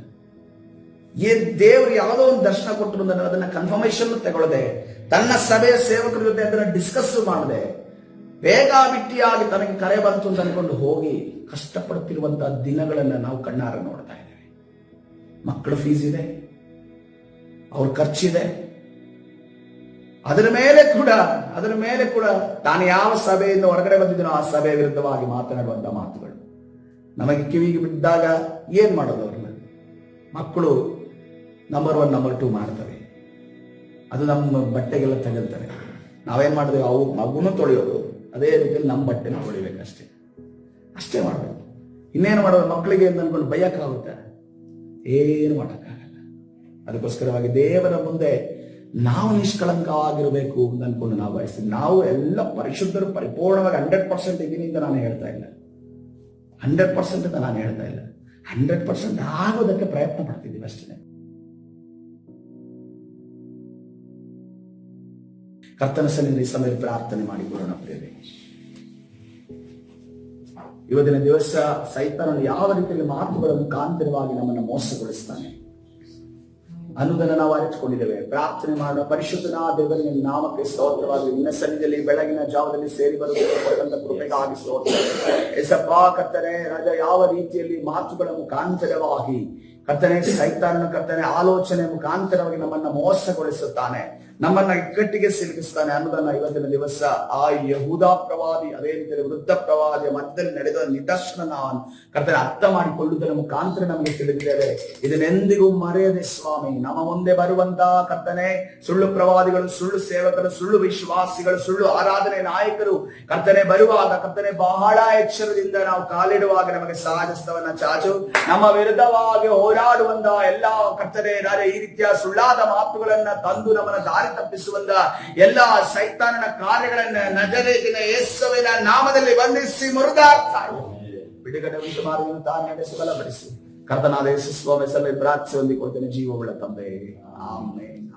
ದೇವರು ಯಾವುದೋ ಒಂದು ದರ್ಶನ ಕೊಟ್ಟರು ಅದನ್ನ ಕನ್ಫರ್ಮೇಶನ್ ತಗೊಳ್ಳದೆ, ತನ್ನ ಸಭೆಯ ಸೇವಕರ ಜೊತೆ ಅದನ್ನ ಡಿಸ್ಕಸ್ ಮಾಡದೆ, ಬೇಕಾಬಿಟ್ಟಿಯಾಗಿ ತನಗೆ ಕರೆ ಬಂತು ಅಂತ ಅನ್ಕೊಂಡು ಹೋಗಿ ಕಷ್ಟಪಡುತ್ತಿರುವಂತಹ ದಿನಗಳನ್ನ ನಾವು ಕಣ್ಣಾರ ನೋಡ್ತಾ ಇದ್ದೇವೆ. ಮಕ್ಕಳ ಫೀಸ್ ಇದೆ, ಅವ್ರ ಖರ್ಚಿದೆ, ಅದರ ಮೇಲೆ ಕೂಡ ತಾನು ಯಾವ ಸಭೆಯಿಂದ ಹೊರಗಡೆ ಬಂದಿದ್ದನೋ ಆ ಸಭೆಯ ವಿರುದ್ಧವಾಗಿ ಮಾತನಾಡುವಂತ ಮಾತುಗಳು ನಮಗೆ ಕಿವಿಗೆ ಬಿದ್ದಾಗ ಏನ್ ಮಾಡೋದು? ಅವ್ರನ್ನ ಮಕ್ಕಳು ನಂಬರ್ 1 ನಂಬರ್ 2 ಮಾಡ್ತವೆ, ಅದು ನಮ್ಮ ಬಟ್ಟೆಗೆಲ್ಲ ತಗೊಳ್ತಾರೆ. ನಾವೇನ್ ಮಾಡಿದ್ವಿ? ಅವು ಮಗುನು ತೊಳೆಯೋದು, ಅದೇ ರೀತಿಯಲ್ಲಿ ನಮ್ಮ ಬಟ್ಟೆನ ತೊಳಿಬೇಕಷ್ಟೇ, ಅಷ್ಟೇ ಮಾಡ್ಬೇಕು. ಇನ್ನೇನು ಮಾಡೋದು? ಮಕ್ಕಳಿಗೆ ಅನ್ಕೊಂಡು ಬೈಯಕ್ಕಾಗುತ್ತೆ? ಏನು ಮಾಡೋಕ್ಕಾಗಲ್ಲ. ಅದಕ್ಕೋಸ್ಕರವಾಗಿ ದೇವರ ಮುಂದೆ ನಾವು ನಿಷ್ಕಳಂಕವಾಗಿರಬೇಕು ಅಂತ ಅನ್ಕೊಂಡು ನಾವು ಬಯಸ್ತೀವಿ. ನಾವು ಎಲ್ಲ ಪರಿಶುದ್ಧರು ಪರಿಪೂರ್ಣವಾಗಿ 100% ಇದ್ದೀನಿ ಅಂತ ನಾನು ಹೇಳ್ತಾ ಇಲ್ಲ, 100% ಅಂತ ನಾನು ಹೇಳ್ತಾ ಇಲ್ಲ. 100% ಆಗೋದಕ್ಕೆ ಪ್ರಯತ್ನ ಪಡ್ತಿದ್ದೀವಿ ಅಷ್ಟೇ. ಕರ್ತನ ಸನ್ನಿಧಿಯಲ್ಲಿ ಈ ಸಮಯ ಪ್ರಾರ್ಥನೆ ಮಾಡಿಕೊಳ್ಳೋಣ ಪ್ರಿಯರೇ. ಇವತ್ತಿನ ದಿವಸ ಸೈತಾನನು ಯಾವ ರೀತಿಯಲ್ಲಿ ಮಾತುಗಳ ಮುಖಾಂತರವಾಗಿ ನಮ್ಮನ್ನು ಮೋಸಗೊಳಿಸ್ತಾನೆ ಅನ್ನೋದನ್ನು ನಾವು ಅರಿತುಕೊಂಡಿದ್ದೇವೆ. ಪ್ರಾರ್ಥನೆ ಮಾಡುವ ಪರಿಶುದ್ಧನ ದೇವರ ನಾಮಕ್ಕೆ ಸ್ತೋತ್ರವಾಗಿ ನಿನ್ನ ಸನ್ನಿಧಿಯಲ್ಲಿ ಬೆಳಗಿನ ಜಾವದಲ್ಲಿ ಸೇರಿ ಬರುವಂತ ಕೃಪೆಗಾಗಿ ಸ್ತೋತ್ರ. ಎಸಪ್ಪ ಕರ್ತನೆ, ರಾಜ ಯಾವ ರೀತಿಯಲ್ಲಿ ಮಾತುಗಳ ಮುಖಾಂತರವಾಗಿ ಕರ್ತನೆ ಸೈತಾನನು ಕರ್ತನೆ ಆಲೋಚನೆ ಮುಖಾಂತರವಾಗಿ ನಮ್ಮನ್ನ ಮೋಸಗೊಳಿಸುತ್ತಾನೆ. ನಮ್ಮನ್ನ ಇಕ್ಕಟ್ಟಿಗೆ ಸಿಲುಕಿಸ್ತಾನೆ ಅನ್ನೋದನ್ನ ಇವತ್ತಿನ ದಿವಸ ಆ ಯಹೂದ ಪ್ರವಾದಿ, ಅದೇ ರೀತಿಯಲ್ಲಿ ವೃದ್ಧ ಪ್ರವಾದಿಯ ಮಧ್ಯದಲ್ಲಿ ನಡೆದ ನಿದರ್ಶನ ನಾವು ಕರ್ತನೆ ಅರ್ಥ ಮಾಡಿಕೊಳ್ಳುವುದರ ಮುಖಾಂತರ ನಮಗೆ ತಿಳಿದಿದ್ದೇವೆ. ಇದನ್ನೆಂದಿಗೂ ಮರೆಯದೆ ಸ್ವಾಮಿ, ನಮ್ಮ ಮುಂದೆ ಬರುವಂತಹ ಕರ್ತನೆ ಸುಳ್ಳು ಪ್ರವಾದಿಗಳು, ಸುಳ್ಳು ಸೇವಕರು, ಸುಳ್ಳು ವಿಶ್ವಾಸಿಗಳು, ಸುಳ್ಳು ಆರಾಧನೆ ನಾಯಕರು ಕರ್ತನೆ ಬರುವಾಗ ಕರ್ತನೆ ಬಹಳ ಎಚ್ಚರದಿಂದ ನಾವು ಕಾಲಿಡುವಾಗ ನಮಗೆ ಸಹಜಸ್ತವನ್ನ ಚಾಚು. ನಮ್ಮ ವಿರುದ್ಧವಾಗಿ ಹೋರಾಡುವಂತಹ ಎಲ್ಲಾ ಕರ್ತನೆ ಈ ರೀತಿಯ ಸುಳ್ಳಾದ ಮಾತುಗಳನ್ನ ತಂದು ನಮ್ಮನ್ನ ದಾರಿ ತಪ್ಪಿಸುವಂತ ಎಲ್ಲಾ ಸೈತಾನನ ಕಾರ್ಯಗಳನ್ನ ನಜರೇತಿನ ಯೇಸುವಿನ ನಾಮದಲ್ಲಿ ಬಂಧಿಸಿ ಮುರಿದಾಡ್ತಾರೆ. ಬಿಡುಗಡೆ ಉಂಟು ಮಾಡಿ ತಾನು ನಡೆಸಿ ಬಲಪಡಿಸಿ ಕರ್ತನಾದ ಯೇಸು ಸ್ವಾಮಿ ಸಭೆ ಪ್ರಾರ್ಥಿಸಿ ಹೊಂದಿಕೊಳ್ತೇನೆ ಜೀವವುಳ್ಳ ತಂದೆ. ಆಮೆನ್.